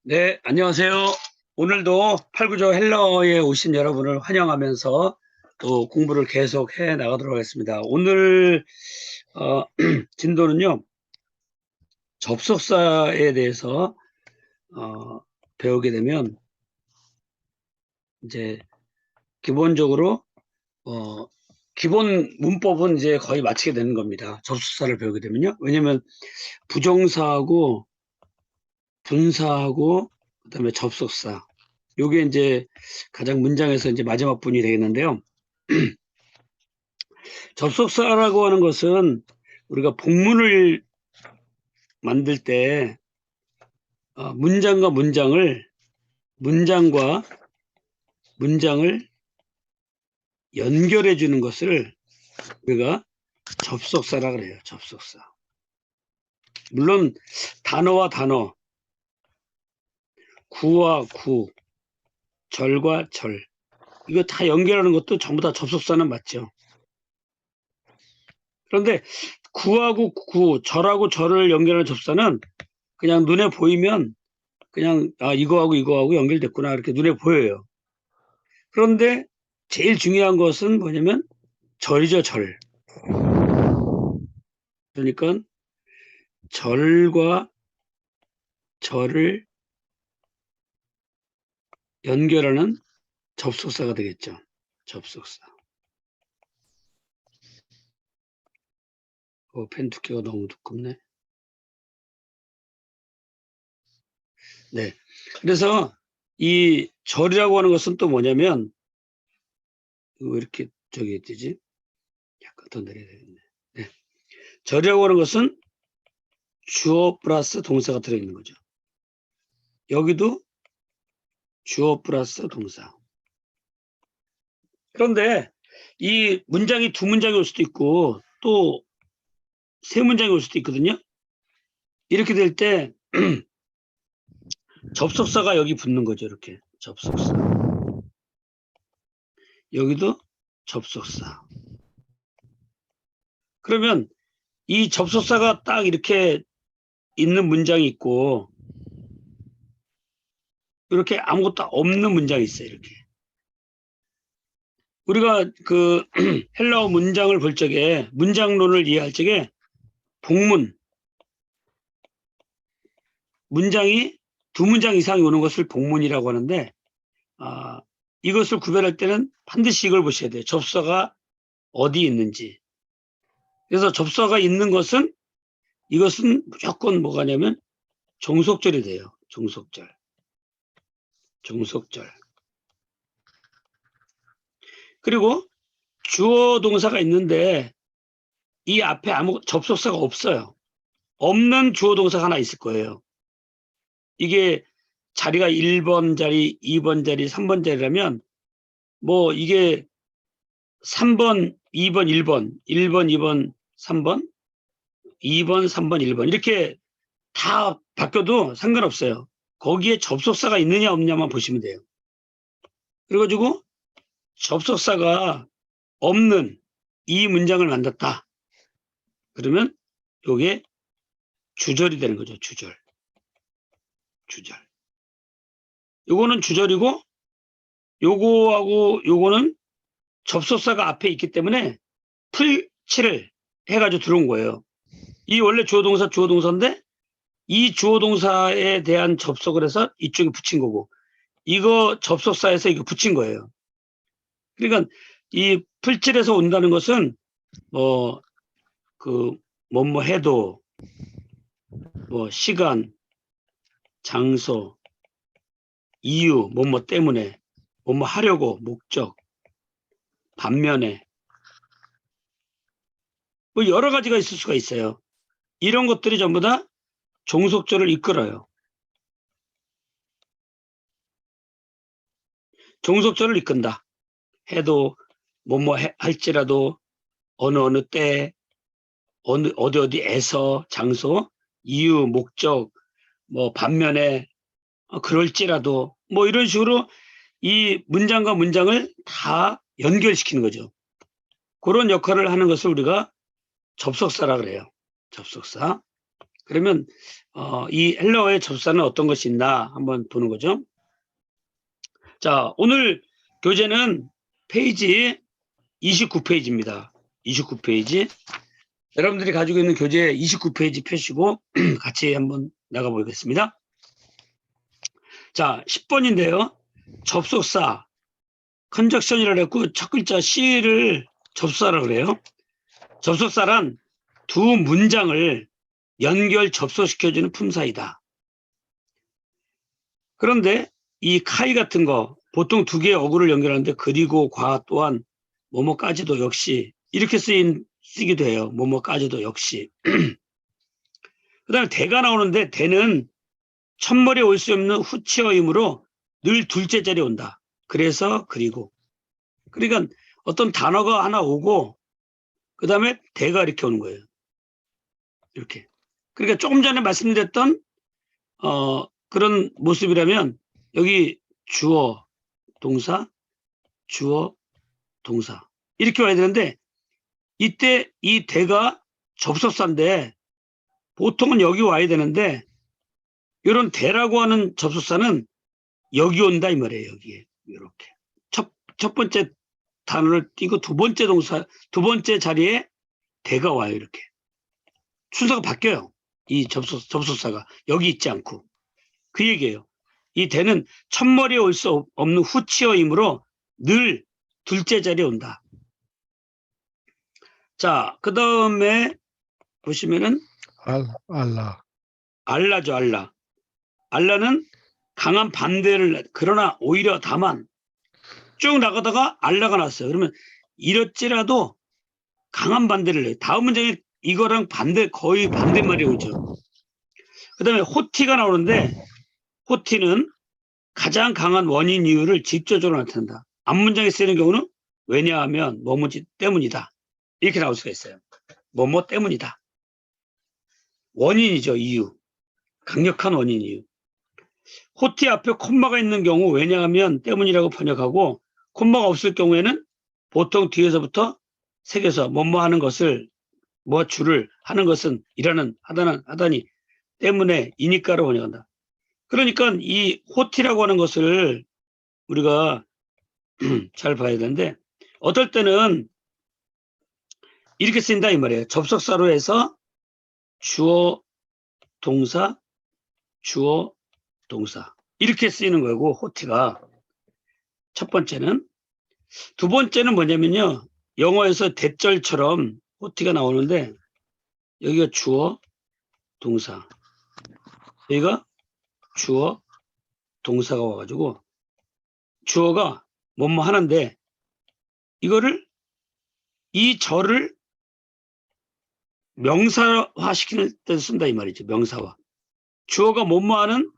네, 안녕하세요. 오늘도 8구조 헬러에 오신 여러분을 환영하면서 또 공부를 계속 해 나가도록 하겠습니다. 오늘 진도는요, 접속사에 대해서 배우게 되면 이제 기본적으로 기본 문법은 이제 거의 마치게 되는 겁니다. 접속사를 배우게 되면요. 왜냐면 부정사하고 분사하고 그다음에 접속사, 요게 이제 가장 문장에서 이제 마지막 분이 되겠는데요. 접속사라고 하는 것은 우리가 복문을 만들 때 문장과 문장을 연결해 주는 것을 우리가 접속사라 그래요. 접속사. 물론 단어와 단어, 구와 구, 절과 절, 이거 다 연결하는 것도 전부 다 접속사는 맞죠. 그런데 구하고 구, 절하고 절을 연결하는 접속사는 그냥 눈에 보이면 그냥 이거하고 이거하고 연결됐구나 이렇게 눈에 보여요. 그런데 제일 중요한 것은 뭐냐면 절이죠, 절. 그러니까 절과 절을 연결하는 접속사가 되겠죠. 접속사. 펜 두께가 너무 두껍네. 네. 그래서 이 절이라고 하는 것은 또 뭐냐면 왜 이렇게 저기 되지? 약간 더 내려야 되겠네. 네. 절이라고 하는 것은 주어 플러스 동사가 들어있는 거죠. 여기도 주어 플러스 동사. 그런데 이 문장이 두 문장이 올 수도 있고 또 세 문장이 올 수도 있거든요. 이렇게 될 때 접속사가 여기 붙는 거죠. 이렇게 접속사. 여기도 접속사. 그러면 이 접속사가 딱 이렇게 있는 문장이 있고 이렇게 아무것도 없는 문장이 있어요. 이렇게. 우리가 그 헬라어 문장을 볼 적에 문장론을 이해할 적에 복문, 문장이 두 문장 이상이 오는 것을 복문이라고 하는데 이것을 구별할 때는 반드시 이걸 보셔야 돼요. 접속사가 어디 있는지. 그래서 접속사가 있는 것은 이것은 무조건 뭐가냐면 종속절이 돼요. 종속절. 그리고 주어 동사가 있는데 이 앞에 아무 접속사가 없어요. 없는 주어 동사가 하나 있을 거예요. 이게 자리가 1번 자리, 2번 자리, 3번 자리라면 뭐 이게 3번, 2번, 1번, 1번, 2번, 3번, 2번, 3번, 1번 이렇게 다 바뀌어도 상관없어요. 거기에 접속사가 있느냐 없느냐만 보시면 돼요. 그래가지고 접속사가 없는 이 문장을 만들었다. 그러면 요게 주절이 되는 거죠. 주절. 요거는 주절이고 요거하고 요거는 접속사가 앞에 있기 때문에 풀칠을 해가지고 들어온 거예요. 이 원래 주어동사인데 이 주어동사에 대한 접속을 해서 이쪽에 붙인 거고 이거 접속사에서 이거 붙인 거예요. 그러니까 이 풀칠에서 온다는 것은 뭐뭐 해도 뭐 시간, 장소, 이유, 뭐뭐 때문에, 뭐뭐 하려고, 목적, 반면에 뭐 여러 가지가 있을 수가 있어요. 이런 것들이 전부 다 종속절을 이끌어요. 종속절을 이끈다. 해도 뭐뭐 할지라도 어느 때 어디에서 장소, 이유, 목적, 뭐 반면에 그럴지라도 뭐 이런 식으로 이 문장과 문장을 다 연결시키는 거죠. 그런 역할을 하는 것을 우리가 접속사라 그래요. 접속사. 그러면 이 헬라어의 접사는 어떤 것이 있나 한번 보는 거죠. 자, 오늘 교재는 페이지 29페이지입니다. 29페이지. 여러분들이 가지고 있는 교재 29페이지 펴시고 같이 한번 나가보겠습니다. 자, 10번인데요. 접속사, 컨적션이라고 했고 첫 글자 C를 접속사라고 그래요. 접속사란 두 문장을 연결 접속시켜주는 품사이다. 그런데 이 카이 같은 거 보통 두 개의 어구를 연결하는데 그리고 과 또한 뭐뭐까지도 역시 이렇게 쓰기도 해요. 뭐뭐까지도 역시. 그 다음에 대가 나오는데 대는 첫머리에 올 수 없는 후치어이므로 늘 둘째 자리에 온다. 그래서 그리고. 그러니까 어떤 단어가 하나 오고 그 다음에 대가 이렇게 오는 거예요. 이렇게. 그러니까 조금 전에 말씀드렸던 그런 모습이라면 여기 주어, 동사, 주어, 동사 이렇게 와야 되는데 이때 이 대가 접속사인데 보통은 여기 와야 되는데 이런 대라고 하는 접속사는 여기 온다 이 말이에요. 여기에 이렇게 첫 번째 단어를 띄고 두 번째 자리에 대가 와요. 이렇게 순서가 바뀌어요. 이 접속사가 여기 있지 않고 그 얘기예요. 이 대는 첫머리에 올 수 없는 후치어이므로 늘 둘째 자리에 온다. 자, 그 다음에 보시면은 알라. 알라죠, 알라. 알라는 강한 반대를 그러나 오히려 다만 쭉 나가다가 알라가 났어요. 그러면 이렇지라도 강한 반대를 해요. 다음 문장에 이거랑 거의 반대말이 오죠. 그 다음에 호티가 나오는데 호티는 가장 강한 원인 이유를 직접적으로 나타낸다. 앞문장에 쓰이는 경우는 왜냐하면 뭐뭐 때문이다. 이렇게 나올 수가 있어요. 뭐뭐 때문이다. 원인이죠. 이유. 강력한 원인 이유. 호티 앞에 콤마가 있는 경우 왜냐하면 때문이라고 번역하고 콤마가 없을 경우에는 보통 뒤에서부터 새겨서 뭐뭐 하는 것을 뭐 주를 하는 것은 일하는 하다니 때문에 이니까로 번역한다. 그러니까 이 호티라고 하는 것을 우리가 잘 봐야 되는데 어떨 때는 이렇게 쓰인다 이 말이에요. 접속사로 해서 주어, 동사, 주어, 동사 이렇게 쓰이는 거고 호티가 첫 번째는. 두 번째는 뭐냐면요. 영어에서 대절처럼 호티가 나오는데 여기가 주어, 동사 여기가 주어, 동사가 와가지고 주어가 뭐뭐 하는데 이거를 이 절을 명사화시키는 때 쓴다 이 말이죠. 명사화. 주어가 뭐뭐 하는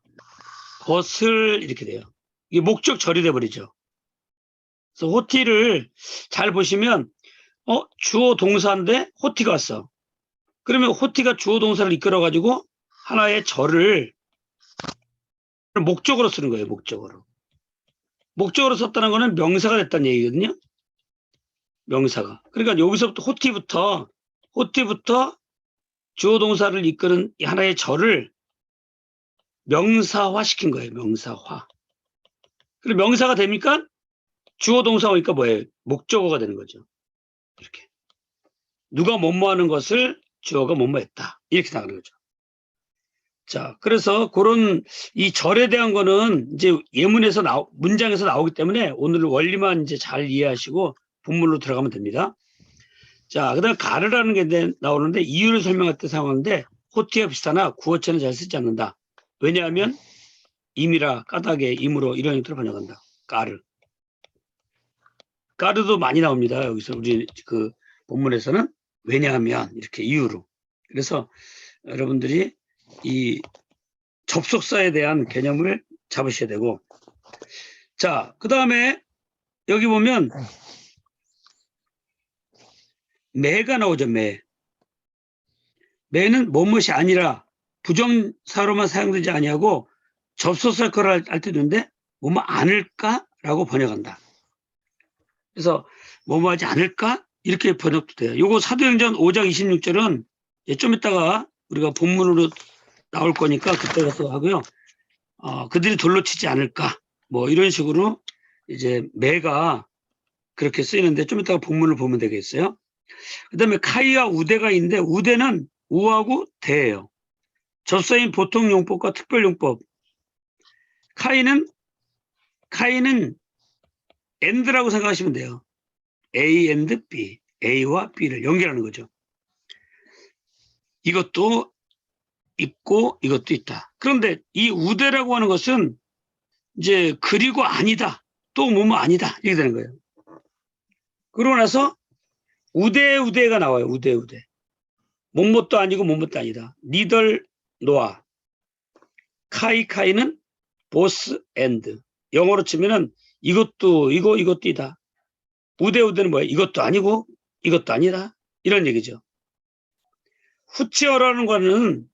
것을 이렇게 돼요. 이게 목적 절이 돼버리죠. 그래서 호티를 잘 보시면 주어 동사인데 호티가 왔어. 그러면 호티가 주어 동사를 이끌어가지고 하나의 절을 목적으로 쓰는 거예요. 목적으로. 목적으로 썼다는 거는 명사가 됐다는 얘기거든요. 명사가. 그러니까 여기서부터 호티부터 주어 동사를 이끄는 하나의 절을 명사화시킨 거예요. 명사화. 그리고 명사가 되니까 주어 동사가 뭐예요? 목적어가 되는 거죠. 이렇게. 누가 뭐뭐 하는 것을 주어가 뭐뭐 했다. 이렇게 나가는 거죠. 자, 그래서 그런 이 절에 대한 거는 이제 예문에서 문장에서 나오기 때문에 오늘 원리만 이제 잘 이해하시고 본문으로 들어가면 됩니다. 자, 그 다음에 가르라는 게 나오는데 이유를 설명할 때 사용하는데 호티와 비슷하나 구어체는 잘 쓰지 않는다. 왜냐하면 임이라 까닭에 임으로 이런 형태로 번역한다. 까르. 까르도 많이 나옵니다. 여기서 우리 그 본문에서는 왜냐하면 이렇게 이유로. 그래서 여러분들이 이 접속사에 대한 개념을 잡으셔야 되고 자, 그 다음에 여기 보면 매가 나오죠. 매는 뭐뭇이 아니라 부정사로만 사용되지 아니하고 접속사 거를 할 때 있는데 뭐뭐 않을까라고 번역한다. 그래서 뭐뭐 하지 않을까 이렇게 번역도 돼요. 요거 사도행전 5장 26절은 좀 이따가 우리가 본문으로 나올 거니까 그때 가서 하고요. 그들이 돌로 치지 않을까 뭐 이런 식으로 이제 매가 그렇게 쓰이는데 좀 이따가 본문을 보면 되겠어요. 그 다음에 카이와 우대가 있는데 우대는 우하고 대예요. 접사인 보통 용법과 특별 용법. 카이는 and라고 생각하시면 돼요. A and B, A와 B를 연결하는 거죠. 이것도 있고 이것도 있다. 그런데 이 우대라고 하는 것은 이제 그리고 아니다. 또 뭐뭐 아니다. 이렇게 되는 거예요. 그러고 나서 우대가 나와요. 우대. 못못도 아니고 못못도 아니다. 니덜 노아. 카이는 보스 앤드. 영어로 치면은 이것도 이것도이다. 우대는 뭐예요? 이것도 아니고 이것도 아니다. 이런 얘기죠. 후치어라는 거는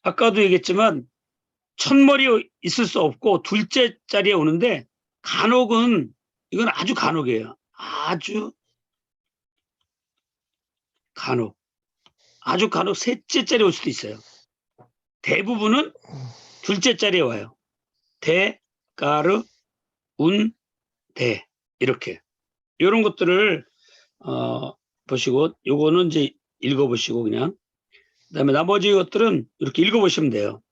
아까도 얘기했지만 첫머리 있을 수 없고 둘째 자리에 오는데 간혹은 이건 아주 간혹이에요. 아주 간혹 셋째 자리에 올 수도 있어요. 대부분은 둘째 자리에 와요. 대, 까르, 운, 대 이렇게 이런 것들을 보시고 요거는 이제 읽어보시고 그냥 그다음에 나머지 것들은 이렇게 읽어보시면 돼요.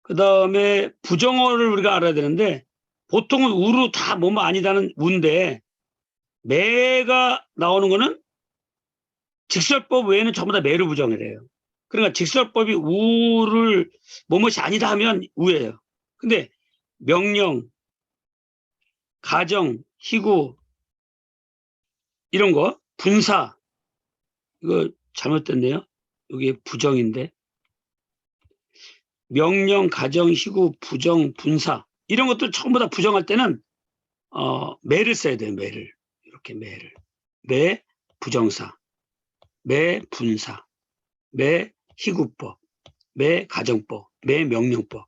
그 다음에 부정어를 우리가 알아야 되는데 보통은 우로 다 뭐뭐 아니다는 우인데 매가 나오는 거는 직설법 외에는 전부 다 매로 부정이래요. 그러니까 직설법이 우를 뭐뭐이 아니다 하면 우예요. 근데 명령, 가정, 희구 이런 거 분사 이거 잘못됐네요. 이게 부정인데 명령, 가정, 희구, 부정, 분사 이런 것들 전부 다 부정할 때는 매를 써야 돼요. 매를 이렇게 매 부정사, 매 분사, 매 희구법, 매 가정법, 매 명령법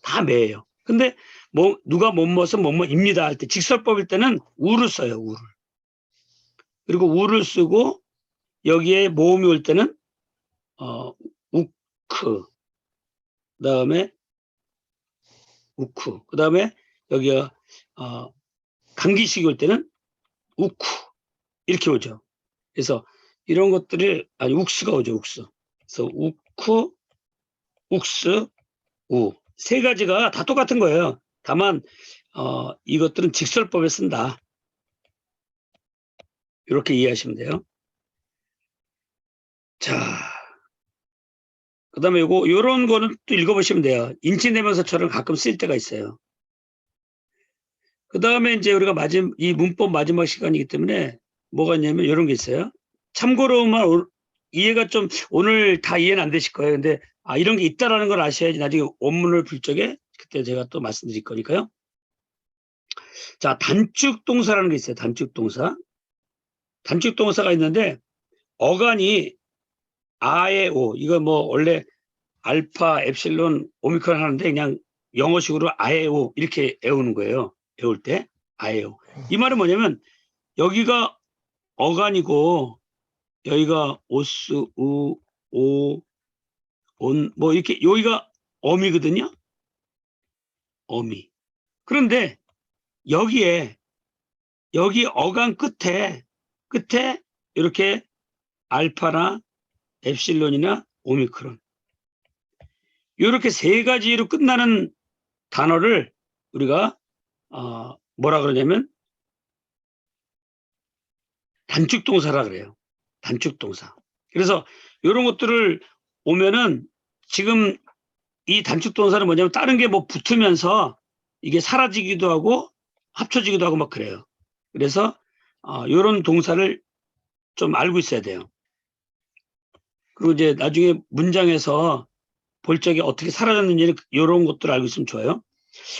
다 매예요. 근데 뭐 누가 뭐뭐서 뭐뭐입니다 할 때 직설법일 때는 우를 써요. 우를. 그리고 우를 쓰고 여기에 모음이 올 때는 우크 그다음에 우쿠 그다음에 여기가 감기식이 올 때는 우쿠 이렇게 오죠. 그래서 이런 것들이 아니 욱수가 오죠. 욱수. 그래서 우쿠, 욱수, 우 세 가지가 다 똑같은 거예요. 다만 이것들은 직설법에 쓴다. 이렇게 이해하시면 돼요. 자, 그다음에 요런 거는 또 읽어보시면 돼요. 인칭대명사처럼 가끔 쓸 때가 있어요. 그다음에 이제 우리가 이 문법 마지막 시간이기 때문에 뭐가 있냐면 이런 게 있어요. 참고로만 이해가 좀 오늘 다 이해는 안 되실 거예요. 근데 이런 게 있다라는 걸 아셔야지 나중에 원문을 볼 적에 그때 제가 또 말씀드릴 거니까요. 자, 단축동사라는 게 있어요. 단축동사. 단축동사가 있는데 어간이 아에 오 이거 뭐 원래 알파, 엡실론, 오미크론 하는데 그냥 영어식으로 아에 오 이렇게 외우는 거예요. 외울 때 아에 오. 이 말은 뭐냐면 여기가 어간이고 여기가 오스, 우, 오, 온 뭐 이렇게 여기가 어미거든요. 어미. 그런데 여기 어간 끝에 이렇게 알파나 엡실론이나 오미크론 이렇게 세 가지로 끝나는 단어를 우리가 뭐라 그러냐면 단축동사라 그래요. 단축동사. 그래서 이런 것들을 오면은 지금 이 단축동사는 뭐냐면 다른 게 뭐 붙으면서 이게 사라지기도 하고 합쳐지기도 하고 막 그래요. 그래서 이런 동사를 좀 알고 있어야 돼요. 그리고 이제 나중에 문장에서 볼 적에 어떻게 사라졌는지 이런 것들을 알고 있으면 좋아요.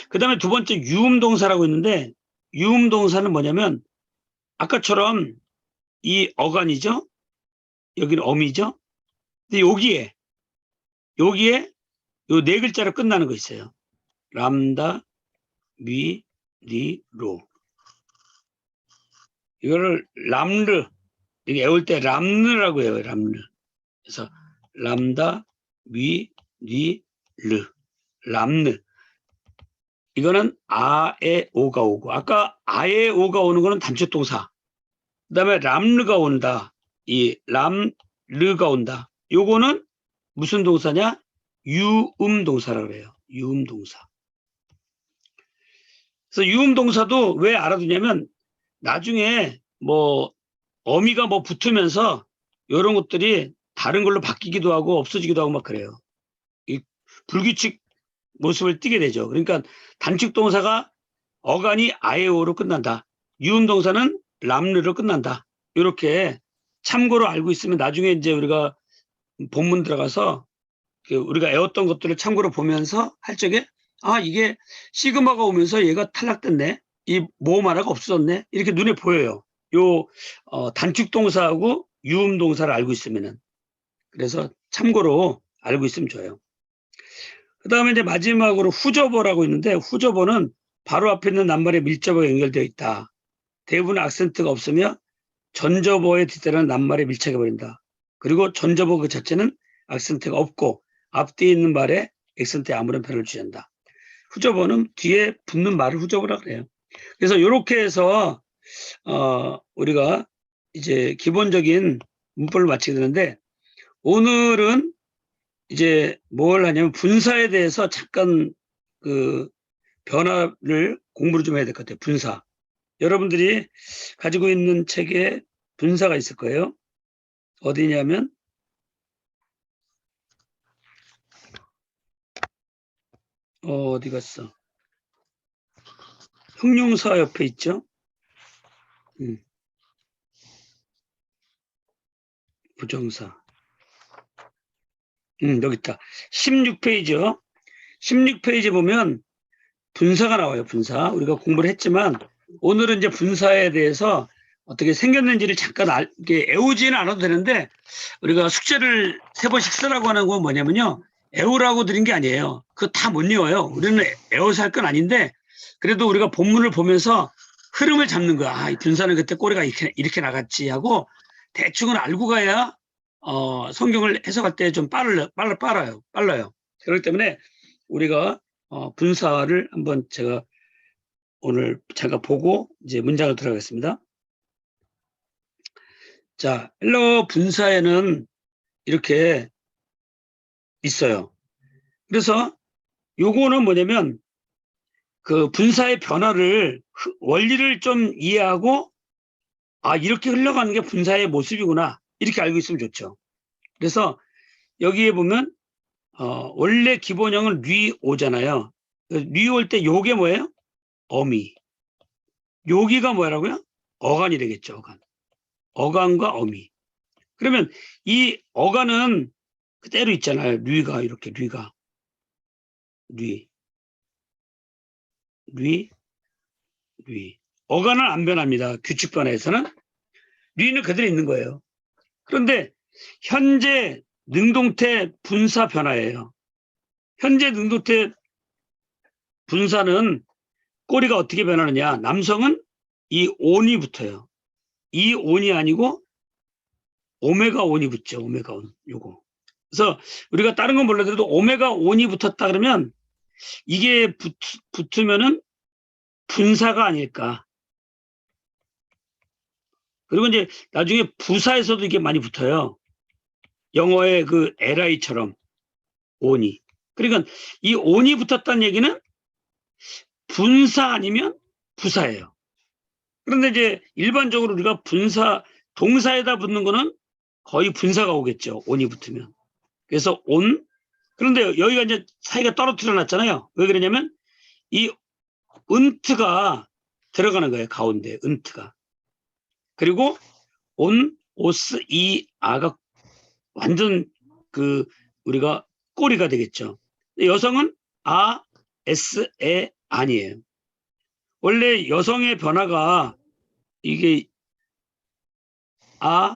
그 다음에 두 번째 유음동사라고 있는데 유음동사는 뭐냐면 아까처럼 이 어간이죠. 여기는 어미죠. 근데 여기에 요 네 글자로 끝나는 거 있어요. 람다, 미, 니, 로. 이거를 람르 이게 외울 때 람르라고 해요. 람르. 그래서 람다, 위, 리, 르. 람느. 이거는 아에 오가 오고, 아까 아에 오가 오는 거는 단축동사. 그 다음에 람르가 온다. 이 람르가 온다. 요거는 무슨 동사냐? 유음동사라고 해요. 유음동사. 그래서 유음동사도 왜 알아두냐면 나중에 뭐 어미가 뭐 붙으면서 이런 것들이 다른 걸로 바뀌기도 하고 없어지기도 하고 막 그래요. 이 불규칙 모습을 띠게 되죠. 그러니까 단축동사가 어간이 아에오로 끝난다. 유음동사는 람르로 끝난다. 이렇게 참고로 알고 있으면 나중에 이제 우리가 본문 들어가서 우리가 외웠던 것들을 참고로 보면서 할 적에 아 이게 시그마가 오면서 얘가 탈락됐네. 이 모음 하나가 없어졌네. 이렇게 눈에 보여요. 요 단축동사하고 유음동사를 알고 있으면은. 그래서 참고로 알고 있으면 좋아요. 그 다음에 이제 마지막으로 후저어라고 있는데 후저어는 바로 앞에 있는 낱말에 밀접하게 연결되어 있다. 대부분 악센트가 없으며 전저어의 뒤따르는 낱말에 밀착해 버린다. 그리고 전저어 그 자체는 악센트가 없고 앞뒤에 있는 말에 액센트에 아무런 변화를 주지 않는다. 후저어는 뒤에 붙는 말을 후저어라 그래요. 그래서 이렇게 해서 우리가 이제 기본적인 문법을 마치게 되는데 오늘은 이제 뭘 하냐면 분사에 대해서 잠깐 그 변화를 공부를 좀 해야 될 것 같아요. 분사. 여러분들이 가지고 있는 책에 분사가 있을 거예요. 어디냐면 어디 갔어? 형용사 옆에 있죠? 부정사. 여기 있다. 16페이지요. 16페이지 보면 분사가 나와요. 분사. 우리가 공부를 했지만 오늘은 이제 분사에 대해서 어떻게 생겼는지를 잠깐 이게 애우지는 않아도 되는데 우리가 숙제를 3번씩 쓰라고 하는 건 뭐냐면요. 애우라고 드린 게 아니에요. 그거 다 못 외워요. 우리는 애워서 할 건 아닌데 그래도 우리가 본문을 보면서 흐름을 잡는 거야. 아, 이 분사는 그때 꼬리가 이렇게 나갔지 하고 대충은 알고 가야 성경을 해석할 때 좀 빨라요. 그렇기 때문에 우리가 분사를 한번 제가 오늘 잠깐 보고 이제 문장을 들어가겠습니다. 자, 헬러 분사에는 이렇게 있어요. 그래서 요거는 뭐냐면 그 분사의 변화를 원리를 좀 이해하고 아 이렇게 흘러가는 게 분사의 모습이구나 이렇게 알고 있으면 좋죠. 그래서 여기에 보면 원래 기본형은 뉘오잖아요. 뉘올 때 요게 뭐예요? 어미. 여기가 뭐라고요? 어간이 되겠죠. 어간. 어간과 어미. 그러면 이 어간은 그대로 있잖아요. 뉘가 이렇게 뉘가. 뉘. 뉘. 뉘. 어간은 안 변합니다. 규칙 변화에서는. 뉘는 그대로 있는 거예요. 그런데 현재 능동태 분사 변화예요. 현재 능동태 분사는 꼬리가 어떻게 변하느냐. 남성은 이 온이 붙어요. 이 온이 아니고 오메가 온이 붙죠. 오메가 온. 요거. 그래서 우리가 다른 건 몰라도 오메가 온이 붙었다 그러면 이게 붙으면은 분사가 아닐까. 그리고 이제 나중에 부사에서도 이게 많이 붙어요. 영어의 그 li처럼 온이. 그러니까 이 온이 붙었다는 얘기는 분사 아니면 부사예요. 그런데 이제 일반적으로 우리가 분사 동사에다 붙는 거는 거의 분사가 오겠죠. 온이 붙으면. 그래서 온. 그런데 여기가 이제 사이가 떨어뜨려 놨잖아요. 왜 그러냐면 이 은트가 들어가는 거예요. 가운데 은트가. 그리고 온, 오스, 이, 아가 완전 그 우리가 꼬리가 되겠죠. 여성은 아, 에스, 에, 아니에요. 원래 여성의 변화가 이게 아,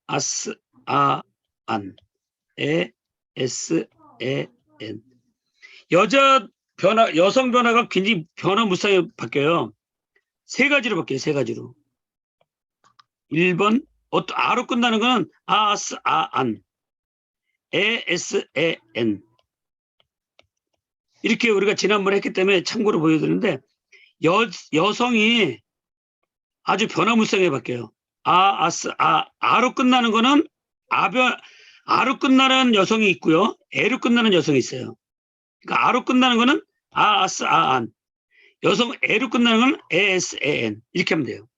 아스, 아, 안, 에, 에스, 에, 엔. 여성 변화가 굉장히 변화무쌍하게 바뀌어요. 3가지로 바뀌어요. 3가지로. 1번 아로 끝나는 거는 아스, 아, 안. ASAN. 이렇게 우리가 지난번에 했기 때문에 참고로 보여드리는데, 여성이 아주 변화무쌍하게 바뀌어요. 아로 끝나는 거는 아로 끝나는 여성이 있고요. 에로 끝나는 여성이 있어요. 그러니까 아로 끝나는 거는 아안. 여성 에로 끝나는 건 ASAN. 이렇게 하면 돼요.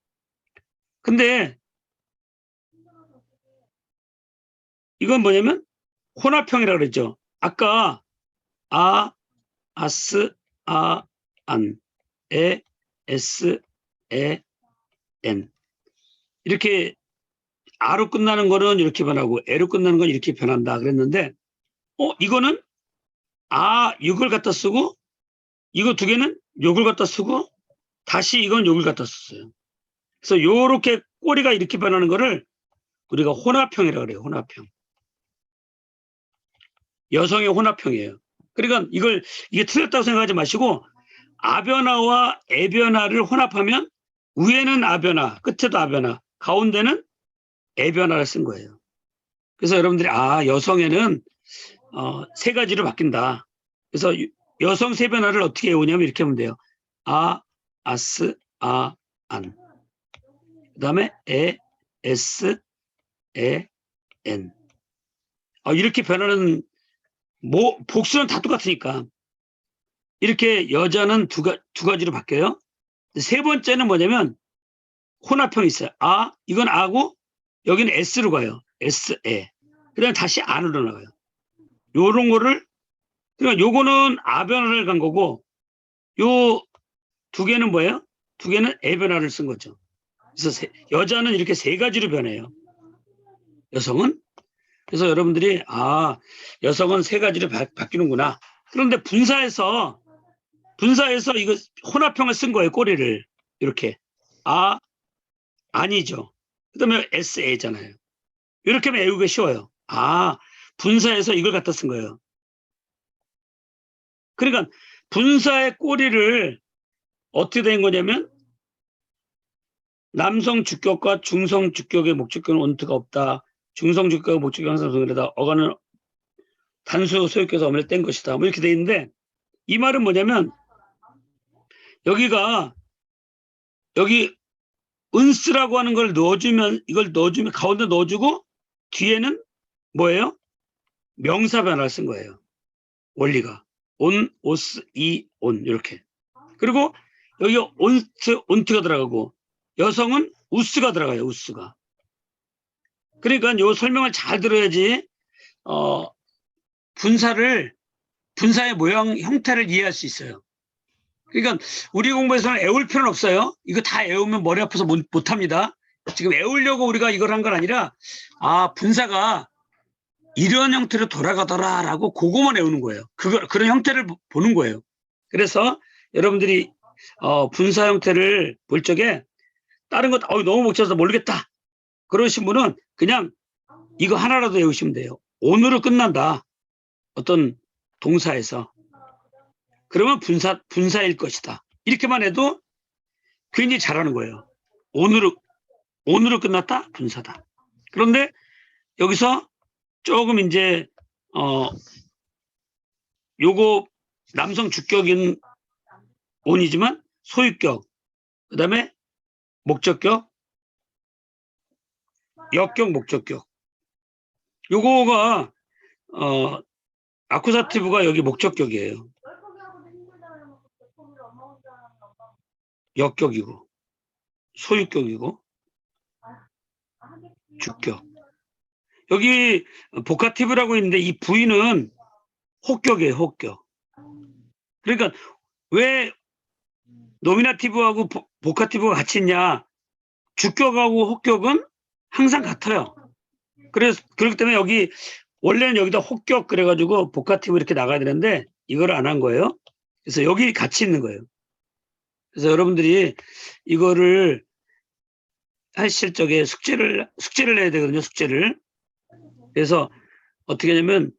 근데 이건 뭐냐면 혼합형이라고 그랬죠. 아까 아안, ASAN. 이렇게 아로 끝나는 거는 이렇게 변하고 에로 끝나는 건 이렇게 변한다 그랬는데, 이거는 이걸 갖다 쓰고, 이거 두 개는 요걸 갖다 쓰고, 다시 이건 요걸 갖다 썼어요. 그래서 요렇게 꼬리가 이렇게 변하는 거를 우리가 혼합형이라고 그래요. 혼합형. 여성의 혼합형이에요. 그러니까 이게 틀렸다고 생각하지 마시고, 아변화와 애변화를 혼합하면 위에는 아변화, 끝에도 아변화, 가운데는 애변화를 쓴 거예요. 그래서 여러분들이 여성에는 세 가지로 바뀐다. 그래서 여성 세 변화를 어떻게 외우냐면 이렇게 하면 돼요. 아스, 안. 그 다음에 에스, 엔. 이렇게 변하는, 복수는 다 똑같으니까. 이렇게 여자는 두 가지로 바뀌어요. 세 번째는 뭐냐면 혼합형이 있어요. 이건 아고 여기는 S로 가요. S에. 그 다음에 다시 안으로 나가요. 요런 거를, 그러니까 요거는 아변화를 간 거고, 요 두 개는 뭐예요? 두 개는 애변화를 쓴 거죠. 그래서 여자는 이렇게 세 가지로 변해요. 여성은. 그래서 여러분들이 여성은 세 가지로 바뀌는구나. 그런데 분사해서 이거 혼합형을 쓴 거예요. 꼬리를 이렇게. 아니죠. 그다음에 SA잖아요. 이렇게 하면 외우기가 쉬워요. 분사해서 이걸 갖다 쓴 거예요. 그러니까 분사의 꼬리를 어떻게 된 거냐면, 남성 주격과 중성 주격의 목적격은 온트가 없다. 중성 주격과 목적격 항상 동일하다. 어간은 단수 소유격에서 어머니를 뗀 것이다. 뭐 이렇게 돼 있는데, 이 말은 뭐냐면, 여기 은스라고 하는 걸 넣어주면, 가운데 넣어주고, 뒤에는 뭐예요? 명사 변화를 쓴 거예요. 원리가. 오스, 온, 이렇게. 그리고 여기 온트가 들어가고, 여성은 우스가 들어가요. 우스가. 그러니까 요 설명을 잘 들어야지 분사의 모양 형태를 이해할 수 있어요. 그러니까 우리 공부에서는 애울 필요는 없어요. 이거 다 애우면 머리 아파서 못합니다. 지금 애우려고 우리가 이걸 한 건 아니라, 분사가 이런 형태로 돌아가더라라고 그거만 외우는 거예요. 그런 형태를 보는 거예요. 그래서 여러분들이 분사 형태를 볼 적에 다른 것 너무 복잡해서 모르겠다 그러신 분은 그냥 이거 하나라도 외우시면 돼요. 온으로 끝난다. 어떤 동사에서. 그러면 분사일 것이다. 이렇게만 해도 굉장히 잘하는 거예요. 온으로 끝났다? 분사다. 그런데 여기서 조금 이제 요거 남성 주격인 온이지만 소유격, 그 다음에 목적격, 역격, 목적격. 요거가 아쿠사티브가 여기 목적격이에요. 역격이고 소유격이고 주격. 여기 보카티브라고 있는데 이 V는 혹격이에요. 혹격. 그러니까 왜 노미나티브하고 보카티브가 같이 있냐? 주격하고 혹격은 항상 같아요. 그렇기 때문에 여기 원래는 여기다 혹격 그래가지고 보카티브 이렇게 나가야 되는데 이걸 안 한 거예요. 그래서 여기 같이 있는 거예요. 그래서 여러분들이 이거를 하실 적에 숙제를 해야 되거든요. 숙제를. 그래서 어떻게 하냐면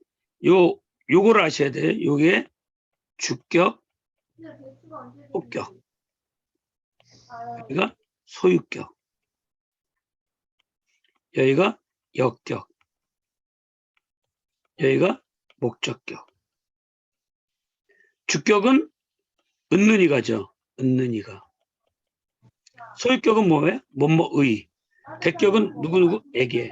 요거를 아셔야 돼요. 요게 주격, 혹격. 여기가 소유격. 여기가 역격. 여기가 목적격. 주격은 은는 이가죠. 은는 이가. 소유격은 뭐예요? 뭐뭐의. 대격은 누구누구에게.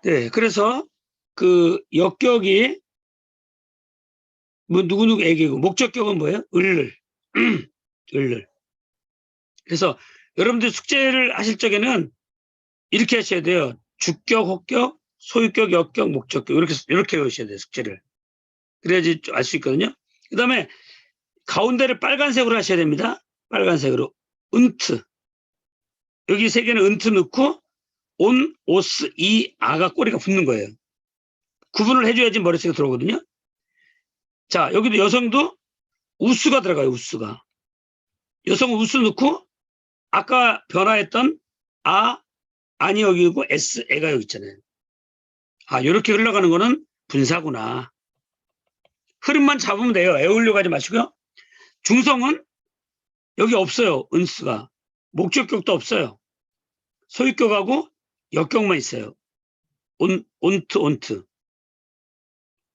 네, 그래서 그 역격이 뭐 누구누구에게고 목적격은 뭐예요? 을을. 을을. 그래서 여러분들 숙제를 하실 적에는 이렇게 하셔야 돼요. 주격, 혹격, 소유격, 역격, 목적격 이렇게 외우셔야 돼요. 숙제를. 그래야지 알 수 있거든요. 그 다음에 가운데를 빨간색으로 하셔야 됩니다. 빨간색으로. 은트. 여기 세 개는 은트 넣고 온, 오스, 이, 아가 꼬리가 붙는 거예요. 구분을 해줘야지 머릿속에 들어오거든요. 자, 여기도 여성도 우수가 들어가요. 우수가. 여성 우수 넣고 아까 변화했던 아니 여기고 S, 애가 여기 있잖아요. 아, 이렇게 흘러가는 거는 분사구나. 흐름만 잡으면 돼요. 애우려고 하지 마시고요. 중성은 여기 없어요. 은수가. 목적격도 없어요. 소유격하고 역격만 있어요. 온트.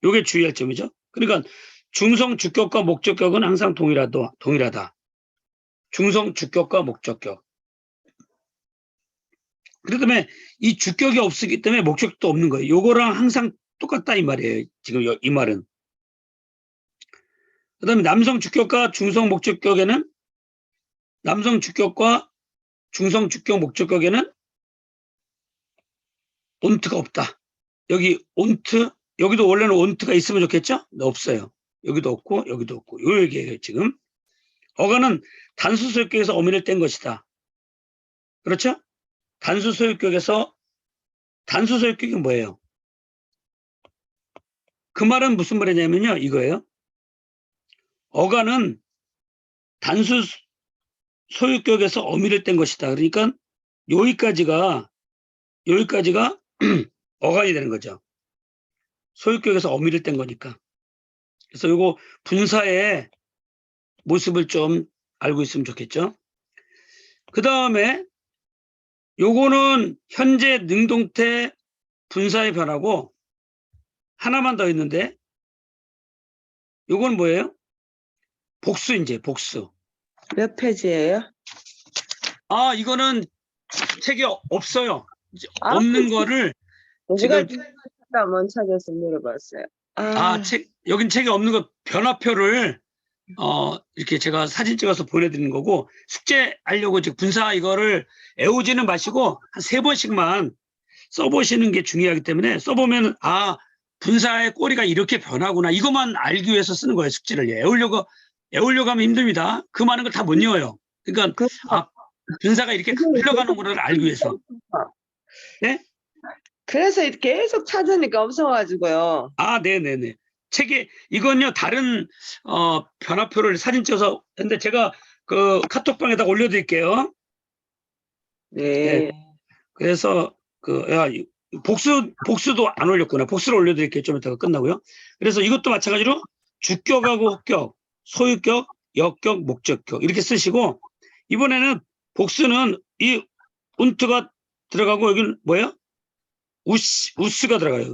요게 주의할 점이죠. 그러니까 중성 주격과 목적격은 항상 동일하다. 중성 주격과 목적격. 그렇기 때문에 이 주격이 없기 때문에 목적격도 없는 거예요. 요거랑 항상 똑같다 이 말이에요. 지금 이 말은. 그 다음에 남성 주격과 중성 목적격에는 남성 주격과 중성 주격 목적격에는 온트가 없다. 여기 온트, 여기도 원래는 온트가 있으면 좋겠죠? 근데 없어요. 여기도 없고 여기도 없고 요 얘기예요 지금. 어간은 단수 소유격에서 어미를 뗀 것이다. 그렇죠? 단수 소유격이 뭐예요? 그 말은 무슨 말이냐면요. 이거예요. 어간은 단수 소유격에서 어미를 뗀 것이다. 그러니까 여기까지가 어간이 되는 거죠. 소유격에서 어미를 뗀 거니까. 그래서 요거 분사의 모습을 좀 알고 있으면 좋겠죠. 그 다음에 요거는 현재 능동태 분사의 변화고 하나만 더 있는데 요건 뭐예요? 복수 이제 복수. 몇 페이지예요? 아 이거는 책이 없어요. 아, 없는 거를 제가 지금 한번 찾아서 물어봤어요. 여긴 책이 없는 거 변화표를 이렇게 제가 사진 찍어서 보내드리는 거고 숙제하려고 지금 분사 이거를 애우지는 마시고 한 3번씩만 써보시는 게 중요하기 때문에 써보면 분사의 꼬리가 이렇게 변하구나 이것만 알기 위해서 쓰는 거예요. 숙제를 애우려고 하면 힘듭니다. 그 많은 걸 다 못 외워요. 그러니까 분사가 이렇게 흘러가는 거를 알기 위해서. 네? 그래서 이렇게 계속 찾으니까 없어가지고요. 네네네. 책에 이건요 다른 변화표를 사진 찍어서 근데 제가 그 카톡방에다 올려드릴게요. 네. 그래서 복수도 안 올렸구나. 복수를 올려드릴게요. 좀 이따가 끝나고요. 그래서 이것도 마찬가지로 주격하고 혹격, 소유격, 역격, 목적격 이렇게 쓰시고 이번에는 복수는 이 운트가 들어가고 여기는 뭐예요? 우스가 들어가요.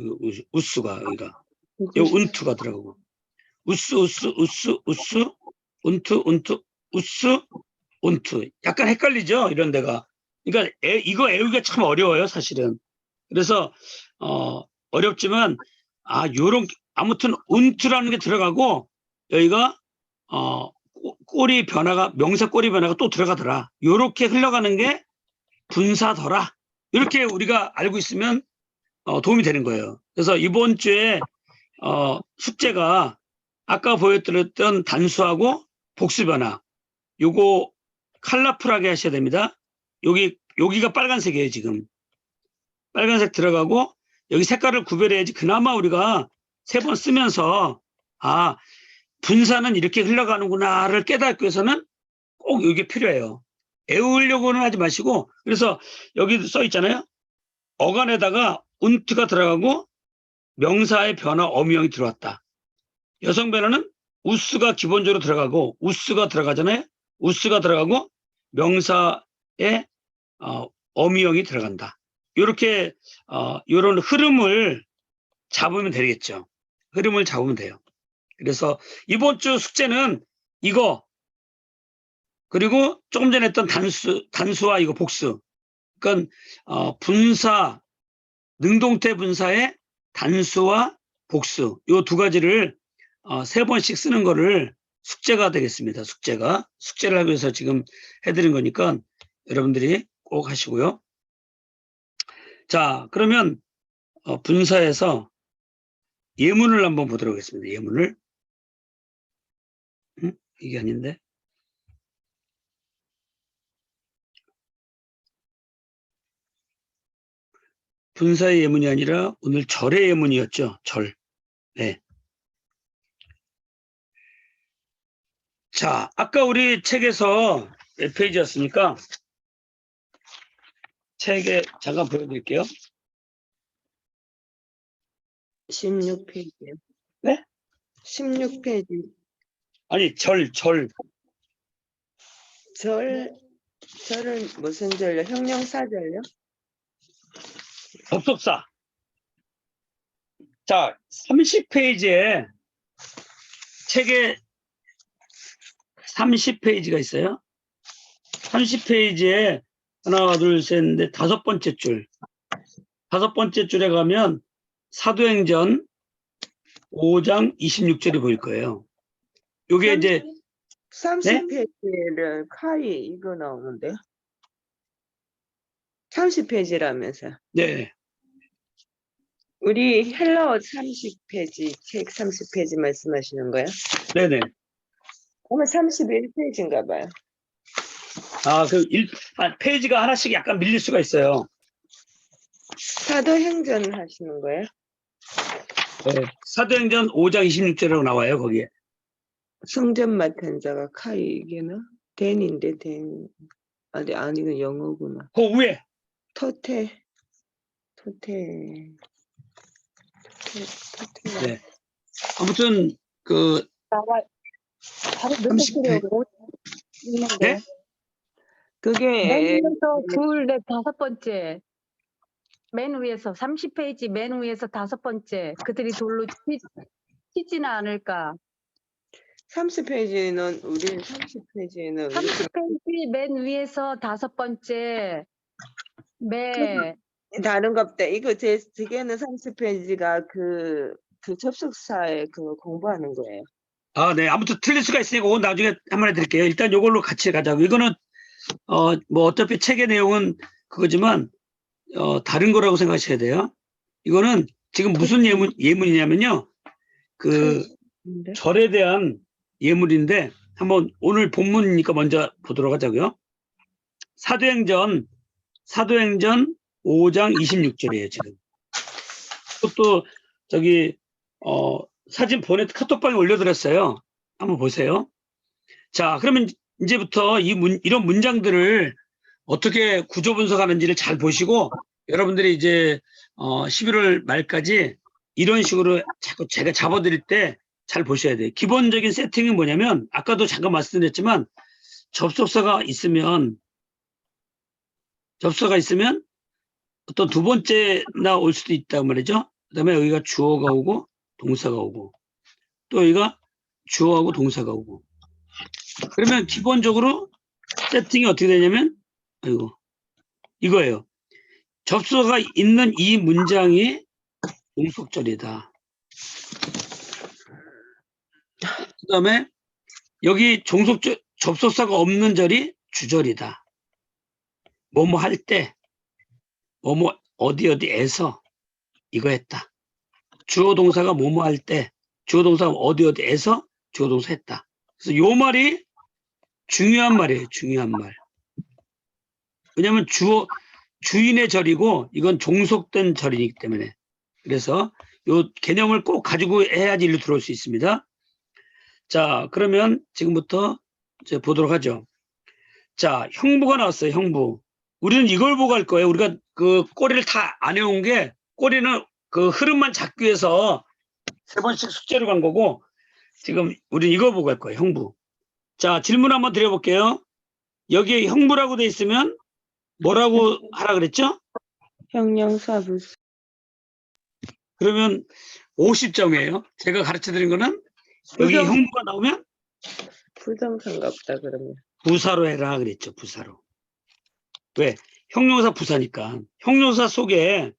우스가 여기가. 요 운트가 들어가고 우스 운트 운트 약간 헷갈리죠 이런 데가. 그러니까 이거 애우기가 참 어려워요 사실은. 그래서 어렵지만 요런 아무튼 운트라는 게 들어가고 여기가 꼬리 변화가 명사 꼬리 변화가 또 들어가더라. 요렇게 흘러가는 게 분사더라. 이렇게 우리가 알고 있으면 도움이 되는 거예요. 그래서 이번 주에 숙제가 아까 보여드렸던 단수하고 복수 변화 요거 컬러풀하게 하셔야 됩니다. 여기가 빨간색이에요 지금. 빨간색 들어가고 여기 색깔을 구별해야지 그나마 우리가 3번 쓰면서 분사는 이렇게 흘러가는구나를 깨닫기 위해서는 꼭 이게 필요해요. 애우려고는 하지 마시고 그래서 여기 써 있잖아요. 어간에다가 운트가 들어가고 명사의 변화 어미형이 들어왔다. 여성 변화는 우스가 기본적으로 들어가고 우스가 들어가잖아요. 우스가 들어가고 명사에 어미형이 들어간다. 이렇게 이런 흐름을 잡으면 되겠죠. 흐름을 잡으면 돼요. 그래서 이번 주 숙제는 이거 그리고 조금 전에 했던 단수와 이거 복수. 그러니까 분사 능동태 분사의 단수와 복수 이 두 가지를 3번씩 쓰는 거를 숙제가 되겠습니다. 숙제를 하기 위해서 지금 해드린 거니까 여러분들이 꼭 하시고요. 자, 그러면 분사에서 예문을 한번 보도록 하겠습니다. 예문을. 이게 아닌데. 분사의 예문이 아니라 오늘 절의 예문이었죠. 절. 네. 자, 아까 우리 책에서 몇 페이지였습니까? 책에 잠깐 보여드릴게요. 16페이지요. 네? 16페이지. 아니, 절은 무슨 절요? 형용사절요? 접속사. 자, 30페이지에 책에 30페이지가 있어요. 30페이지에 하나, 둘, 셋, 넷, 5번째 줄. 5번째 줄에 가면 사도행전 5장 26절이 보일 거예요. 요게 이제 30페이지를 카이 이거 나오는데요. 30페이지라면서요. 네. 우리 헬라어 30페이지, 책 30페이지 말씀하시는 거예요? 네네. 오늘 31페이지인가 봐요. 페이지가 하나씩 약간 밀릴 수가 있어요. 사도행전 하시는 거예요? 네. 사도행전 5장 26절이라고 나와요, 거기에. 성전 맡은 자가 카이 이게나? 댄인데 댄. 아니 이건 영어구나. 그 위에. 토테. 네. 아무튼 그 바로 30페이지. 네? 그게 맨 위에서 둘, 넷, 5번째. 맨 위에서 30페이지 맨 위에서 5번째. 그들이 돌로 치지는 않을까. 30페이지는 우리 30페이지 맨 위에서 5번째. 다른 것 없대. 이거 제 득에는 30페이지가 그 접속사에 그거 공부하는 거예요. 네. 아무튼 틀릴 수가 있으니까 그건 나중에 한번 해드릴게요. 일단 요걸로 같이 가자고. 이거는, 뭐 어차피 책의 내용은 그거지만, 다른 거라고 생각하셔야 돼요. 이거는 지금 무슨 예문이냐면요. 네. 절에 대한 예물인데, 한번 오늘 본문이니까 먼저 보도록 하자고요. 사도행전 5장 26절이에요, 지금. 그것도 사진 카톡방에 올려드렸어요. 한번 보세요. 자, 그러면 이제부터 이런 문장들을 어떻게 구조 분석하는지를 잘 보시고 여러분들이 이제 11월 말까지 이런 식으로 자꾸 제가 잡아드릴 때 잘 보셔야 돼요. 기본적인 세팅이 뭐냐면 아까도 잠깐 말씀드렸지만 접속사가 있으면 어떤 두 번째나 올 수도 있단 말이죠. 그 다음에 여기가 주어가 오고 동사가 오고 또 여기가 주어하고 동사가 오고 그러면 기본적으로 세팅이 어떻게 되냐면 이거예요. 접속사가 있는 이 문장이 종속절이다. 그 다음에 여기 접속사가 없는 절이 주절이다. 뭐뭐 할 때, 뭐뭐 어디에서 이거 했다. 주어 동사가 뭐뭐 할 때, 주어 동사가 어디에서 주어 동사 했다. 그래서 요 말이 중요한 말이에요. 중요한 말. 왜냐하면 주인의 절이고 이건 종속된 절이기 때문에. 그래서 요 개념을 꼭 가지고 해야지 일로 들어올 수 있습니다. 자, 그러면 지금부터 이제 보도록 하죠. 자, 형부가 나왔어요. 형부. 우리는 이걸 보고 할 거예요. 우리가 그 꼬리를 다 안 해온 게 꼬리는 그 흐름만 잡기 위해서 3번씩 숙제로 간 거고 지금 우리 이거 보고 할 거예요. 형부. 자, 질문 한번 드려볼게요. 여기에 형부라고 돼 있으면 뭐라고 하라 그랬죠? 형용사 부사. 그러면 50점이에요. 제가 가르쳐 드린 거는 여기 부정- 형부가 나오면 부정상갑다 그러면. 부사로 해라 그랬죠. 부사로. 왜? 형용사 부사니까. 형용사 속에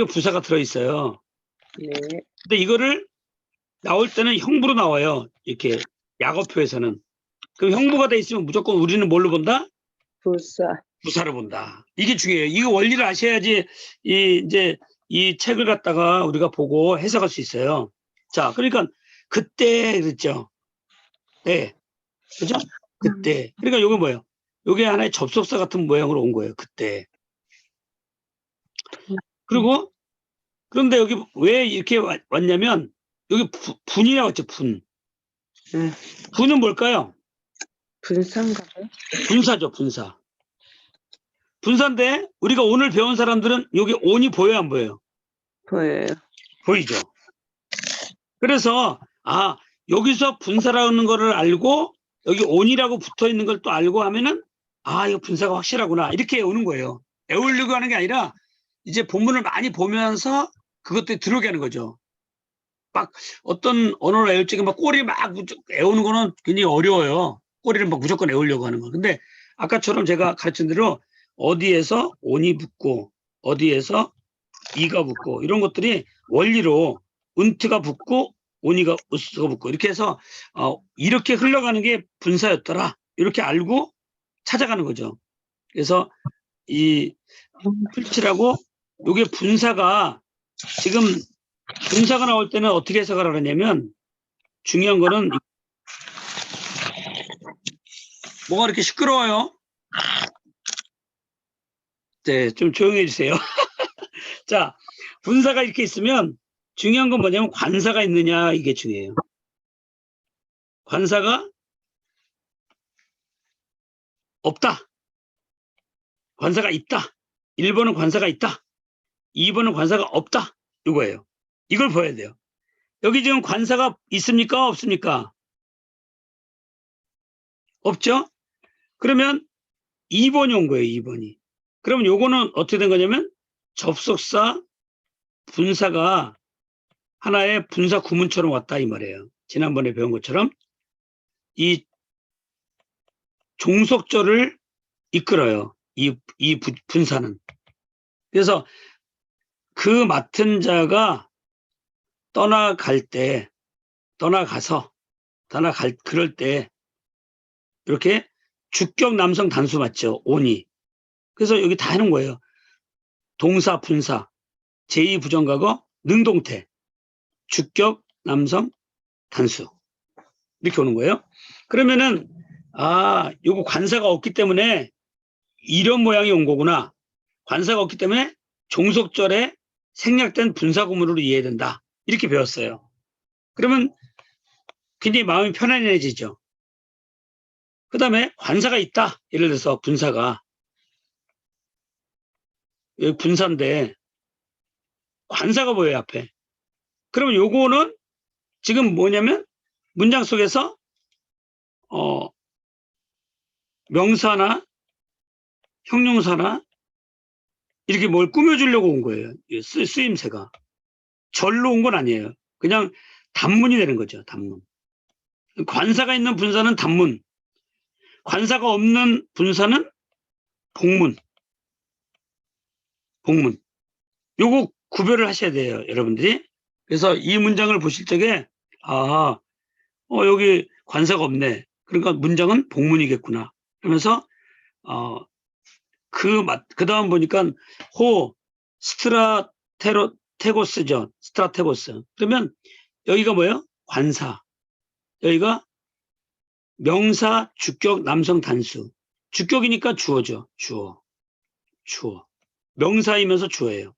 부사가 들어있어요. 네. 근데 이거를 나올 때는 형부로 나와요. 이렇게 약어표에서는. 그럼 형부가 돼 있으면 무조건 우리는 뭘로 본다? 부사. 부사로 본다. 이게 중요해요. 이거 원리를 아셔야지 이제 이 책을 갖다가 우리가 보고 해석할 수 있어요. 자, 그러니까 그때 그랬죠. 네. 그죠? 그때. 그러니까 요게 뭐예요? 요게 하나의 접속사 같은 모양으로 온 거예요. 그때. 그리고 그런데 여기 왜 이렇게 왔냐면 여기 분이라고 했죠. 분. 네. 분은 뭘까요? 분상가요? 분사죠. 분사. 분사인데 우리가 오늘 배운 사람들은 여기 온이 보여요, 안 보여요? 보여요. 보이죠. 그래서 여기서 분사라는 거를 알고 여기 온이라고 붙어 있는 걸 또 알고 하면은 이거 분사가 확실하구나 이렇게 오는 거예요. 애우려고 하는 게 아니라 이제 본문을 많이 보면서 그것들이 들어오게 하는 거죠. 막 어떤 언어를 애울 적에 막 꼬리 막 애우는 거는 굉장히 어려워요. 꼬리를 막 무조건 애우려고 하는 거. 근데 아까처럼 제가 가르친 대로 어디에서 온이 붙고 어디에서 이가 붙고 이런 것들이 원리로 은트가 붙고 온이가 으스가 붙고 이렇게 해서 이렇게 흘러가는 게 분사였더라 이렇게 알고 찾아가는 거죠. 그래서 이 풀칠하고 이게 분사가 지금 분사가 나올 때는 어떻게 해석을 하느냐면 중요한 거는 뭐가 이렇게 시끄러워요? 네, 좀 조용히 해주세요. 자, 분사가 이렇게 있으면 중요한 건 뭐냐면 관사가 있느냐 이게 중요해요. 관사가 없다. 관사가 있다. 1번은 관사가 있다. 2번은 관사가 없다. 이거예요. 이걸 보여야 돼요. 여기 지금 관사가 있습니까? 없습니까? 없죠? 그러면 2번이 온 거예요. 2번이. 그러면 요거는 어떻게 된 거냐면 접속사 분사가 하나의 분사 구문처럼 왔다 이 말이에요. 지난번에 배운 것처럼 이 종속절을 이끌어요. 이 분사는. 그래서 그 맡은 자가 그럴 때 이렇게 주격 남성 단수 맞죠? 온이. 그래서 여기 다 해놓은 거예요. 동사, 분사, 제2부정과거, 능동태, 주격 남성 단수. 이렇게 오는 거예요. 그러면은 요거 관사가 없기 때문에 이런 모양이 온 거구나. 관사가 없기 때문에 종속절에 생략된 분사구문으로 이해해야 된다. 이렇게 배웠어요. 그러면 굉장히 마음이 편안해지죠. 그 다음에 관사가 있다. 예를 들어서 분사가 여기 분사인데 관사가 보여요 앞에. 그러면 요거는 지금 뭐냐면 문장 속에서 명사나 형용사나 이렇게 뭘 꾸며주려고 온 거예요. 쓰임새가. 절로 온 건 아니에요. 그냥 단문이 되는 거죠. 단문. 관사가 있는 분사는 단문. 관사가 없는 분사는 복문. 복문. 요거 구별을 하셔야 돼요. 여러분들이. 그래서 이 문장을 보실 적에 여기 관사가 없네. 그러니까 문장은 복문이겠구나. 그러면서 그 다음 보니까 스트라테고스죠. 스트라테고스. 그러면 여기가 뭐예요? 관사. 여기가 명사, 주격, 남성 단수. 주격이니까 주어죠. 주어. 명사이면서 주어예요.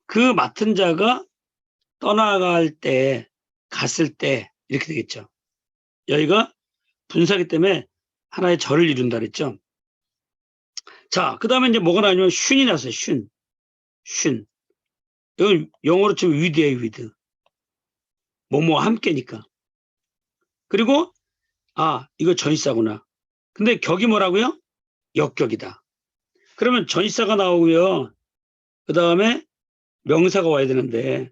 그 맡은 자가 갔을 때 이렇게 되겠죠. 여기가 분사기 때문에 하나의 절을 이룬다 그랬죠. 자, 그 다음에 이제 뭐가 나오냐면 슌이 났어요. 슌. 이건 영어로 치면 with예요, with. 뭐뭐 함께니까. 그리고 이거 전치사구나. 근데 격이 뭐라고요? 역격이다. 그러면 전치사가 나오고요. 그 다음에 명사가 와야 되는데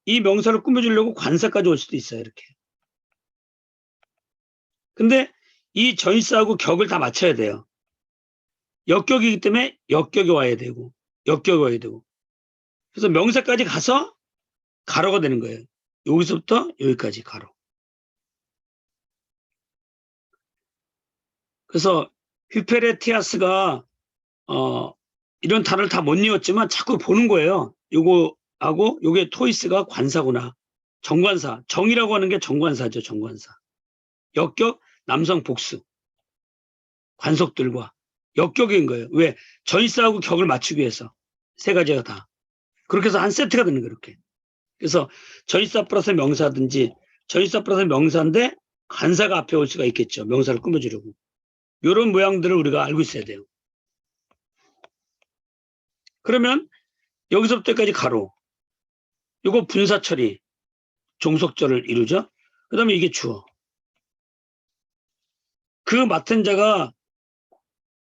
이 명사를 꾸며주려고 관사까지 올 수도 있어요. 이렇게. 근데 이 전치사하고 격을 다 맞춰야 돼요. 역격이기 때문에 역격이 와야 되고 역격이 와야 되고 그래서 명사까지 가서 가로가 되는 거예요. 여기서부터 여기까지 가로. 그래서 휘페레티아스가 이런 단어를 다 못 이었지만 자꾸 보는 거예요. 요거하고 요게 토이스가 관사구나. 정관사. 정이라고 하는 게 정관사죠. 정관사. 역격 남성 복수. 관속들과 역격인 거예요. 왜? 전치사하고 격을 맞추기 위해서. 세 가지가 다. 그렇게 해서 한 세트가 되는 거예요. 이렇게. 그래서 전치사 플러스 명사든지 전치사 플러스 명사인데 관사가 앞에 올 수가 있겠죠. 명사를 꾸며주려고. 이런 모양들을 우리가 알고 있어야 돼요. 그러면 여기서부터 여기까지 가로. 이거 분사 처리. 종속절을 이루죠. 그 다음에 이게 주어. 그 맡은 자가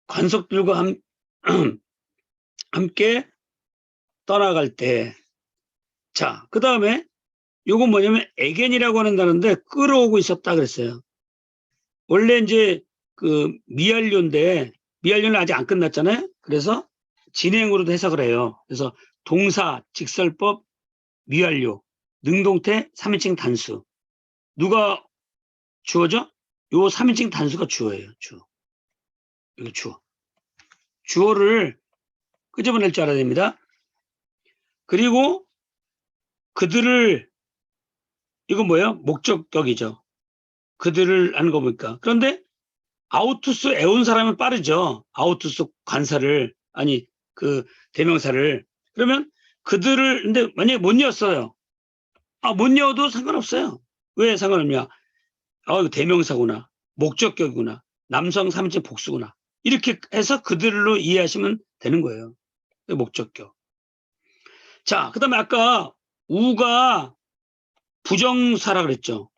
관속들과 함께 떠나갈 때. 자, 그 다음에 요건 뭐냐면 에겐이라고 하는 단어인데 끌어오고 있었다 그랬어요. 원래 이제 그 미완료인데 미완료는 아직 안 끝났잖아요. 그래서 진행으로도 해석을 해요. 그래서 동사, 직설법, 미완료, 능동태, 3인칭 단수. 누가 주어죠? 요 3인칭 단수가 주어예요. 주어. 이거 주어. 주어를 끄집어낼 줄 알아야 됩니다. 그리고 그들을 이건 뭐예요? 목적격이죠. 그들을 하는 거 보니까. 그런데 아우투스 애운 사람은 빠르죠. 아우투스 관사를 아니 그 대명사를. 그러면 그들을 근데 만약에 못 이었어요. 못 이어도 상관없어요. 왜 상관없냐? 이거 대명사구나. 목적격이구나. 남성 3인칭 복수구나. 이렇게 해서 그들로 이해하시면 되는 거예요. 목적격. 자, 그 다음에 아까 우가 부정사라 그랬죠.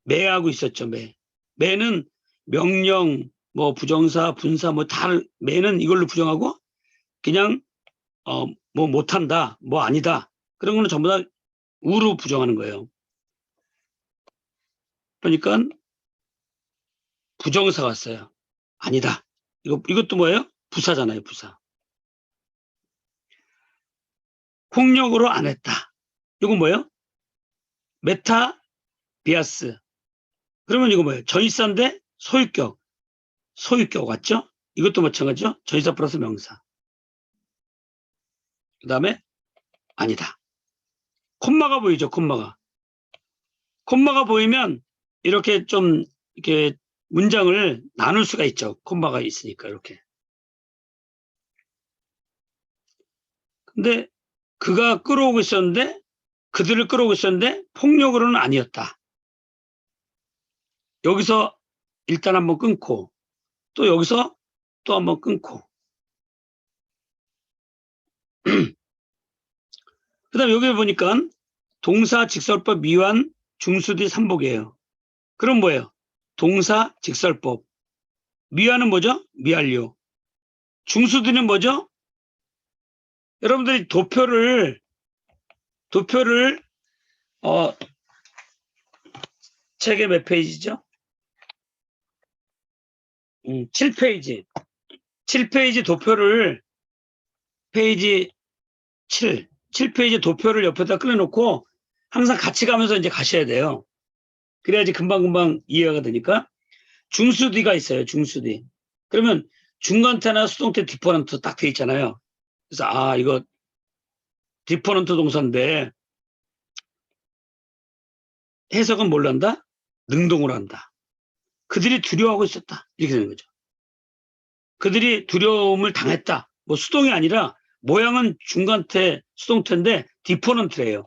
매하고 있었죠. 매는 명령, 뭐 부정사, 분사 뭐 다 매는 이걸로 부정하고 그냥 뭐 못한다, 뭐 아니다. 그런 거는 전부 다 우로 부정하는 거예요. 그러니까 부정사가 왔어요. 아니다. 이것도 뭐예요? 부사잖아요. 부사. 폭력으로 안 했다. 이건 뭐예요? 메타 비아스. 그러면 이거 뭐예요? 전치사인데 소유격. 소유격 맞죠? 이것도 마찬가지죠? 전치사 플러스 명사. 그 다음에 아니다. 콤마가 보이죠? 콤마가. 콤마가 보이면 이렇게 좀 이렇게 문장을 나눌 수가 있죠. 콤마가 있으니까 이렇게. 근데 그가 끌어오고 있었는데 그들을 끌어오고 있었는데 폭력으로는 아니었다. 여기서 일단 한번 끊고 또 여기서 또 한번 끊고 그 다음에 여기 보니까 동사, 직설법, 미완, 중수뒤 삼복이에요. 그럼 뭐예요? 동사, 직설법. 미완은 뭐죠? 미완료. 중수뒤는 뭐죠? 여러분들이 도표를 책의 몇 페이지죠? 7페이지. 7페이지 도표를 페이지 7페이지 도표를 옆에다 끌어놓고 항상 같이 가면서 이제 가셔야 돼요. 그래야지 금방금방 이해가 되니까. 중수뒤가 있어요. 중수뒤. 그러면 중간태나 수동태 디퍼런트 딱 돼 있잖아요. 그래서 이거 디퍼런트 동사인데 해석은 뭘로 한다? 능동으로 한다. 그들이 두려워하고 있었다. 이렇게 되는 거죠. 그들이 두려움을 당했다. 뭐 수동이 아니라 모양은 중간태 수동태인데 디퍼런트래요.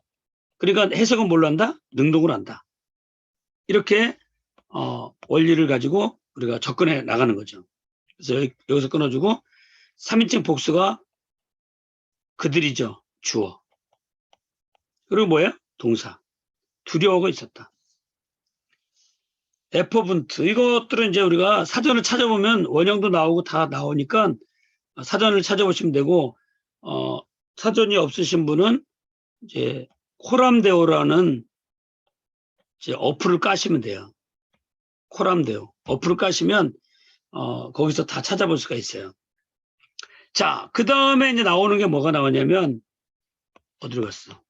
그러니까 해석은 뭘로 한다? 능동으로 한다. 이렇게 원리를 가지고 우리가 접근해 나가는 거죠. 그래서 여기서 끊어주고 3인칭 복수가 그들이죠. 주어. 그리고 뭐예요? 동사. 두려워가 있었다. 에퍼분트. 이것들은 이제 우리가 사전을 찾아보면 원형도 나오고 다 나오니까 사전을 찾아보시면 되고, 사전이 없으신 분은 이제 코람데오라는 이제 어플을 까시면 돼요. 코람데오. 어플을 까시면, 거기서 다 찾아볼 수가 있어요. 자, 그 다음에 이제 나오는 게 뭐가 나오냐면, 어디로 갔어?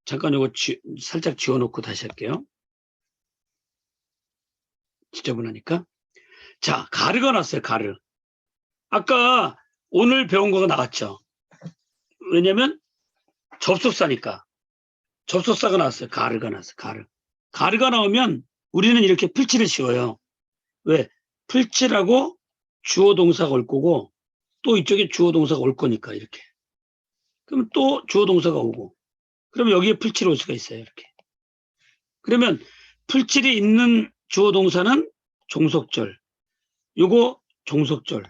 잠깐 요거 살짝 지워놓고 다시 할게요. 지저분하니까. 자, 가르가 났어요, 가르. 아까 오늘 배운 거가 나왔죠. 왜냐면 접속사니까. 접속사가 나왔어요. 가르가 나왔어요. 가르. 가르가 나오면 우리는 이렇게 풀칠을 씌워요. 왜? 풀칠하고 주어 동사가 올 거고 또 이쪽에 주어 동사가 올 거니까 이렇게. 그러면 또 주어 동사가 오고 그러면 여기에 풀칠이 올 수가 있어요. 이렇게. 그러면 풀칠이 있는 주어 동사는 종속절. 요거 종속절.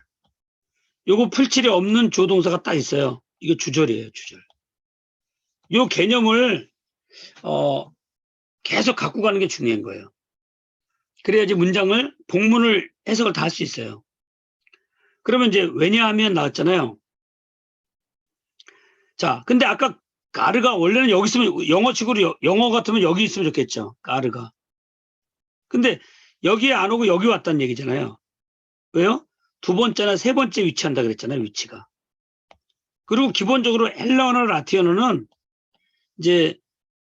요거 풀칠이 없는 주어 동사가 딱 있어요. 이게 주절이에요. 주절. 요 개념을 계속 갖고 가는 게 중요한 거예요. 그래야지 문장을 복문을 해석을 다 할 수 있어요. 그러면 이제 왜냐하면 나왔잖아요. 자, 근데 아까 가르가 원래는 여기 있으면 영어식으로 영어 같으면 여기 있으면 좋겠죠. 가르가. 근데 여기에 안 오고 여기 왔다는 얘기잖아요. 왜요? 두 번째나 세 번째 위치한다 그랬잖아요. 위치가. 그리고 기본적으로 헬라어나 라틴어는 이제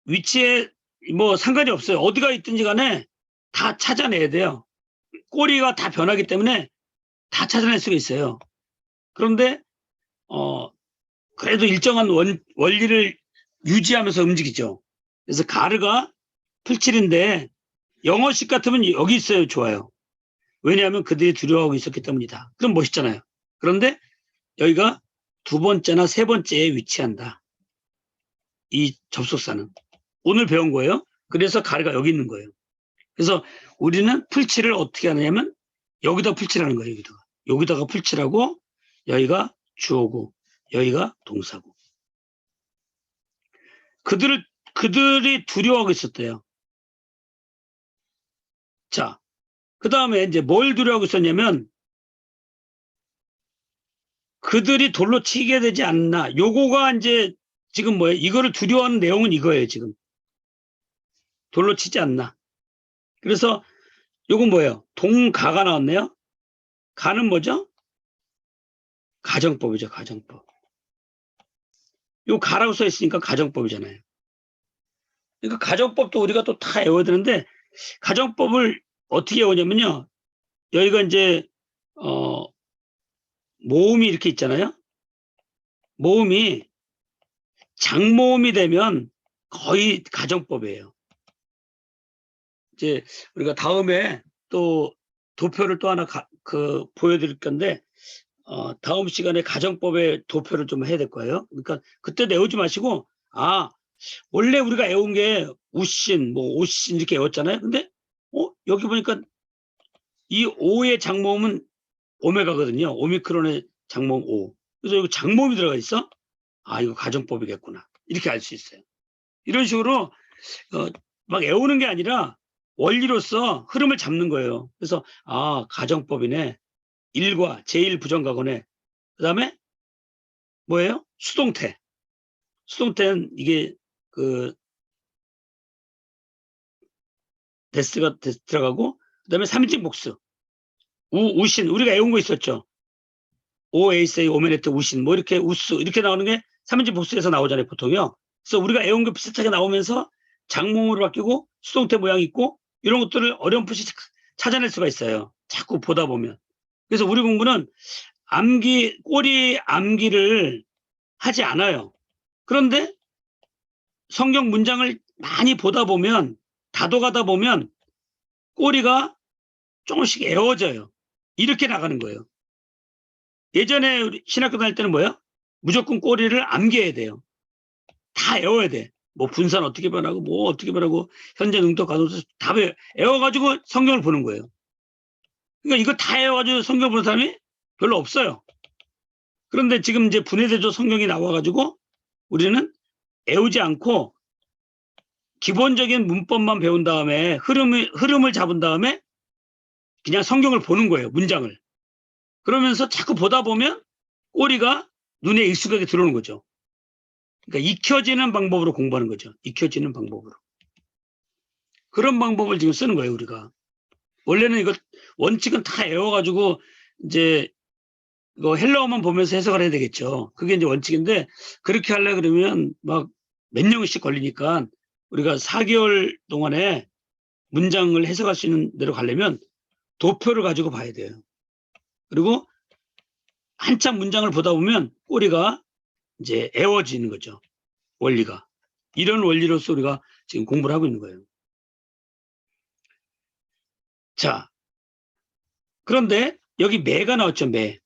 위치에 뭐 상관이 없어요. 어디가 있든지 간에 다 찾아내야 돼요. 꼬리가 다 변하기 때문에 다 찾아낼 수가 있어요. 그런데 그래도 일정한 원리를 유지하면서 움직이죠. 그래서 가르가 풀칠인데 영어식 같으면 여기 있어요. 좋아요. 왜냐하면 그들이 두려워하고 있었기 때문이다. 그럼 멋있잖아요. 그런데 여기가 두 번째나 세 번째에 위치한다. 이 접속사는. 오늘 배운 거예요. 그래서 가르가 여기 있는 거예요. 그래서 우리는 풀칠을 어떻게 하느냐면 여기다 풀칠하는 거예요. 여기다가 풀칠하고 여기가 주어고 여기가 동사고. 그들이 두려워하고 있었대요. 자, 그 다음에 이제 뭘 두려워하고 있었냐면 그들이 돌로 치게 되지 않나. 요거가 이제 지금 뭐예요? 이거를 두려워하는 내용은 이거예요. 지금. 돌로 치지 않나. 그래서 요건 뭐예요? 동가가 나왔네요. 가는 뭐죠? 가정법이죠. 가정법. 요 가라고 써 있으니까 가정법이잖아요. 그러니까 가정법도 우리가 또 다 외워야 되는데 가정법을 어떻게 외우냐면요. 여기가 이제 모음이 이렇게 있잖아요. 모음이 장모음이 되면 거의 가정법이에요. 이제 우리가 다음에 또 도표를 또 하나 보여드릴 건데 다음 시간에 가정법의 도표를 좀 해야 될 거예요. 그러니까 그때 외우지 마시고 원래 우리가 외운 게 우신, 뭐 오신 이렇게 외웠잖아요. 근데 여기 보니까 이 오의 장모음은 오메가거든요. 오미크론의 장모음 오. 그래서 여기 장모음이 들어가 있어. 이거 가정법이겠구나. 이렇게 알 수 있어요. 이런 식으로 막 외우는 게 아니라 원리로서 흐름을 잡는 거예요. 그래서 가정법이네. 일과 제1 부정가고네. 그 다음에 뭐예요? 수동태. 수동태는 이게 데스가 들어가고 그 다음에 3인칭 복수. 우신 우리가 외운 거 있었죠. 오에이세이 오메네트 우신 뭐 이렇게 우스 이렇게 나오는 게 3인칭 복수에서 나오잖아요. 보통요. 그래서 우리가 외운 거 비슷하게 나오면서 장모음으로 바뀌고 수동태 모양이 있고 이런 것들을 어렴풋이 찾아낼 수가 있어요. 자꾸 보다 보면. 그래서 우리 공부는 꼬리 암기를 하지 않아요. 그런데 성경 문장을 많이 보다 보면 다독하다 보면 꼬리가 조금씩 애워져요. 이렇게 나가는 거예요. 예전에 우리 신학교 다닐 때는 뭐예요? 무조건 꼬리를 암기해야 돼요. 다 외워야 돼. 뭐 분산 어떻게 변하고 뭐 어떻게 변하고 현재 능도 가동수 다 외워가지고 성경을 보는 거예요. 그러니까 이거 다 외워가지고 성경 보는 사람이 별로 없어요. 그런데 지금 이제 분해대조 성경이 나와가지고 우리는 애우지 않고 기본적인 문법만 배운 다음에 흐름을 잡은 다음에 그냥 성경을 보는 거예요. 문장을. 그러면서 자꾸 보다 보면 꼬리가 눈에 익숙하게 들어오는 거죠. 그러니까 익혀지는 방법으로 공부하는 거죠. 익혀지는 방법으로. 그런 방법을 지금 쓰는 거예요, 우리가. 원래는 이거 원칙은 다 외워가지고 이제 이거 헬라어만 보면서 해석을 해야 되겠죠. 그게 이제 원칙인데 그렇게 하려 그러면 막 몇 년씩 걸리니까 우리가 4개월 동안에 문장을 해석할 수 있는 데로 가려면 도표를 가지고 봐야 돼요. 그리고 한참 문장을 보다 보면 꼬리가 이제 애워지는 거죠. 원리가. 이런 원리로서 우리가 지금 공부를 하고 있는 거예요. 자, 그런데 여기 매가 나왔죠, 매.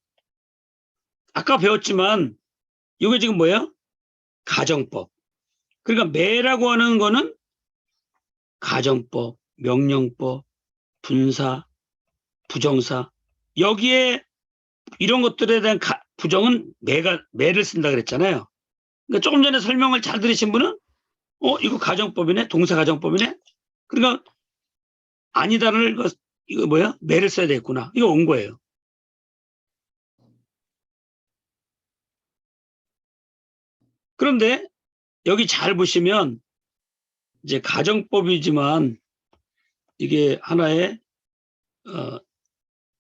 아까 배웠지만 이게 지금 뭐예요? 가정법. 그러니까 매라고 하는 거는 가정법, 명령법, 분사, 부정사. 여기에 이런 것들에 대한 부정은 매를 쓴다 그랬잖아요. 그러니까 조금 전에 설명을 잘 들으신 분은 이거 가정법이네, 동사 가정법이네. 그러니까 아니다를 이거 뭐야? 매를 써야 되겠구나. 이거 온 거예요. 그런데 여기 잘 보시면 이제 가정법이지만 이게 하나의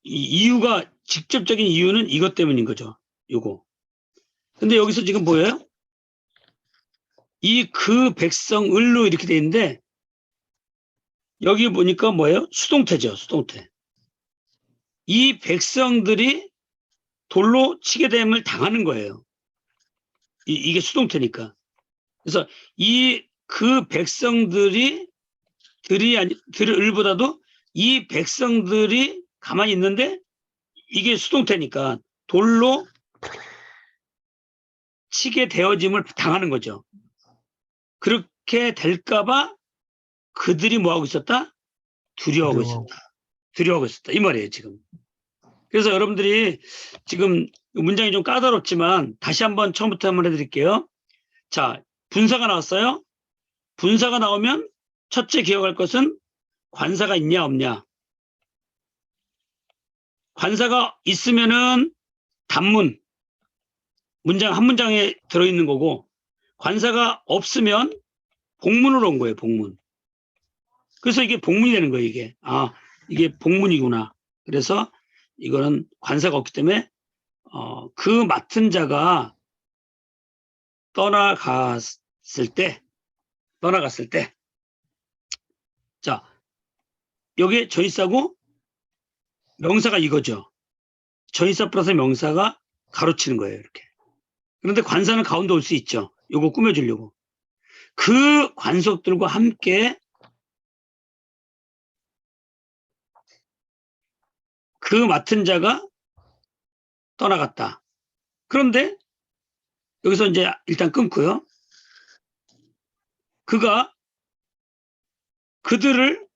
이 이유가 직접적인 이유는 이것 때문인 거죠. 요거. 근데 여기서 지금 보여요? 이 그 백성을로 이렇게 돼 있는데 여기 보니까 뭐예요? 수동태죠. 수동태. 이 백성들이 돌로 치게 됨을 당하는 거예요. 이게 수동태니까. 그래서 이 그 백성들이 들을보다도 이 백성들이 가만히 있는데 이게 수동태니까 돌로 치게 되어짐을 당하는 거죠. 그렇게 될까봐 그들이 뭐하고 있었다? 두려워하고 있었다. 두려워하고 있었다. 이 말이에요, 지금. 그래서 여러분들이 지금 문장이 좀 까다롭지만 다시 한번 처음부터 한번 해드릴게요. 자, 분사가 나왔어요. 분사가 나오면 첫째 기억할 것은 관사가 있냐 없냐. 관사가 있으면은 단문, 문장 한 문장에 들어있는 거고 관사가 없으면 복문으로 온 거예요. 복문. 그래서 이게 복문이 되는 거예요. 이게. 아, 이게 복문이구나. 그래서 이거는 관사가 없기 때문에 그 맡은 자가 떠나갔을 때 자, 여기에 전치사고 명사가 이거죠. 전치사 플러스 명사가 가로치는 거예요. 이렇게. 그런데 관사는 가운데 올 수 있죠. 요거 꾸며주려고. 그 관속들과 함께 그 맡은 자가 떠나갔다. 그런데 여기서 이제 일단 끊고요. 그가 그들을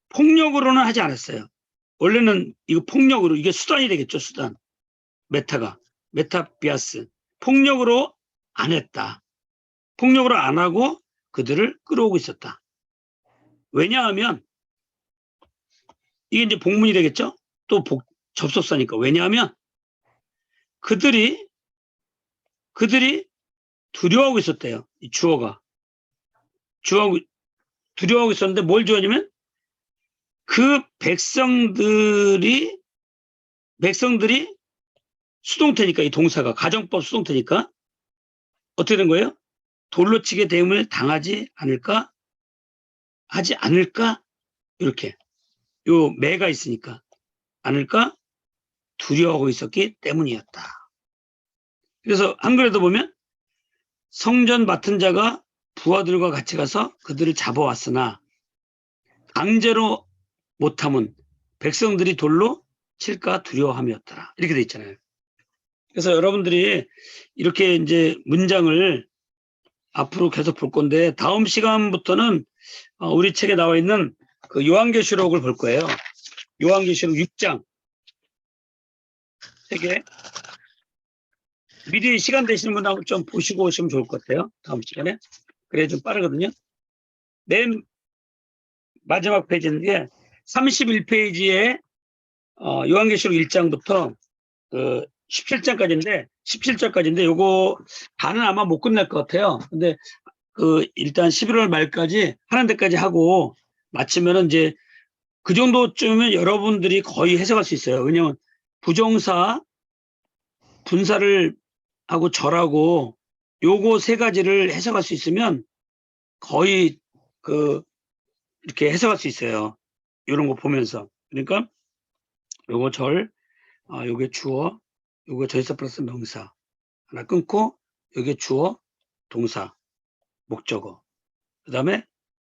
폭력으로는 하지 않았어요. 원래는 이거 폭력으로, 이게 수단이 되겠죠. 수단. 메타비아스. 폭력으로 안 했다. 폭력으로 안 하고 그들을 끌어오고 있었다. 왜냐하면 이게 이제 복문이 되겠죠. 또 접속사니까. 왜냐하면 그들이 두려워하고 있었대요. 이 주어가. 두려워하고 있었는데 뭘 주어냐면 그 백성들이 수동태니까 이 동사가 가정법 수동태니까 어떻게 된 거예요? 돌로 치게 됨을 당하지 않을까? 하지 않을까? 이렇게. 요 매가 있으니까 않을까? 두려워하고 있었기 때문이었다. 그래서 한글에도 보면 성전 맡은 자가 부하들과 같이 가서 그들을 잡아왔으나 강제로 못함은 백성들이 돌로 칠까 두려워함이었더라. 이렇게 돼 있잖아요. 그래서 여러분들이 이렇게 이제 문장을 앞으로 계속 볼 건데 다음 시간부터는 우리 책에 나와 있는 그 요한계시록을 볼 거예요. 요한계시록 6장 책에 미리 시간 되시는 분 한번 좀 보시고 오시면 좋을 것 같아요. 다음 시간에. 그래 좀 빠르거든요. 맨 마지막 페이지인데 31페이지에 요한계시록 1장부터 그 17절까지인데 요거 다는 아마 못 끝날 것 같아요. 근데 그 일단 11월 말까지 하는 데까지 하고 마치면은 이제 그 정도쯤은 여러분들이 거의 해석할 수 있어요. 왜냐면 부정사, 분사를 하고 절하고 요거 세 가지를 해석할 수 있으면 거의 그 이렇게 해석할 수 있어요. 이런 거 보면서. 그러니까 요거 절, 요게 주어, 요거 전치사 플러스 명사 하나 끊고 요게 주어, 동사, 목적어. 그 다음에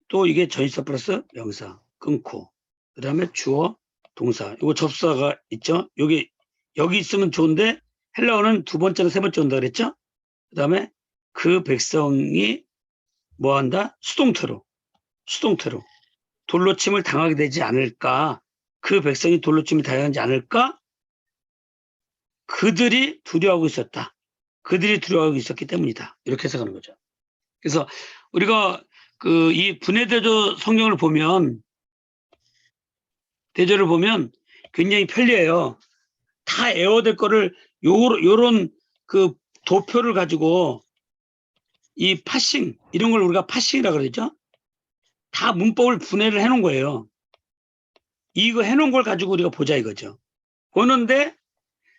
또 이게 전치사 플러스 명사 끊고 그 다음에 주어, 동사. 요거 접사가 있죠. 요게 여기 있으면 좋은데 헬라어는 두 번째나 세 번째 온다 그랬죠. 그 다음에 그 백성이 뭐 한다? 수동태로 돌로 침을 당하게 되지 않을까? 그 백성이 돌로 침을 당하지 않을까? 그들이 두려워하고 있었다. 그들이 두려워하고 있었기 때문이다. 이렇게 해석하는 거죠. 그래서 우리가 그 이 분해대조 성경을 보면 대조를 보면 굉장히 편리해요. 다 애워댈 거를 요런 그 도표를 가지고 이 파싱 이런 걸 우리가 파싱이라 그러죠. 다 문법을 분해를 해놓은 거예요. 이거 해놓은 걸 가지고 우리가 보자 이거죠. 보는데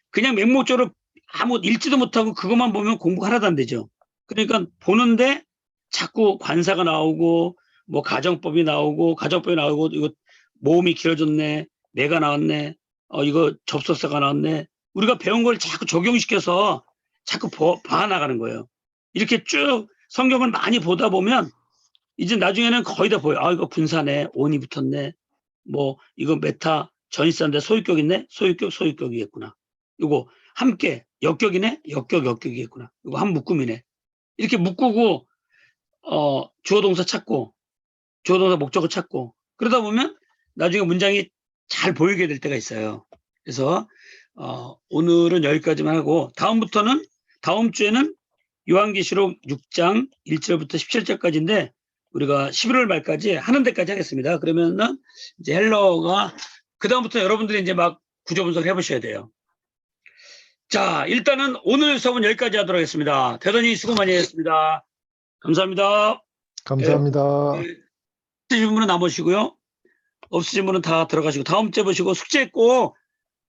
그냥 맹목적으로 아무 읽지도 못하고 그것만 보면 공부가 하나도 안 되죠. 그러니까 보는데 자꾸 관사가 나오고 뭐 가정법이 나오고 이거 모음이 길어졌네, 내가 나왔네, 이거 접속사가 나왔네. 우리가 배운 걸 자꾸 적용시켜서 자꾸 봐나가는 거예요. 이렇게 쭉 성경을 많이 보다 보면 이제 나중에는 거의 다 보여요. 이거 분사네, 온이 붙었네. 뭐 이거 메타 전치사인데 소유격 있네, 소유격이겠구나. 이거 함께 역격이네, 역격이겠구나. 이거 한 묶음이네. 이렇게 묶고 주어 동사 찾고 주어 동사 목적어 찾고 그러다 보면 나중에 문장이 잘 보이게 될 때가 있어요. 그래서 오늘은 여기까지만 하고 다음 주에는 요한계시록 6장 1절부터 17절까지인데 우리가 11월 말까지 하는 데까지 하겠습니다. 그러면은 이제 헬러가 그다음부터 여러분들이 이제 막 구조 분석을 해보셔야 돼요. 자, 일단은 오늘 수업은 여기까지 하도록 하겠습니다. 대단히 수고 많이 했습니다. 감사합니다. 감사합니다. 없으신 분은 나머시고요. 없으신 분은 다 들어가시고 다음 주에 보시고 숙제 꼭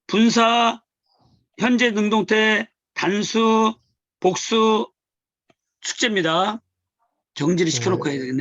분사, 현재 능동태, 단수, 복수 숙제입니다. 정지를 시켜놓고 해야 되겠네요.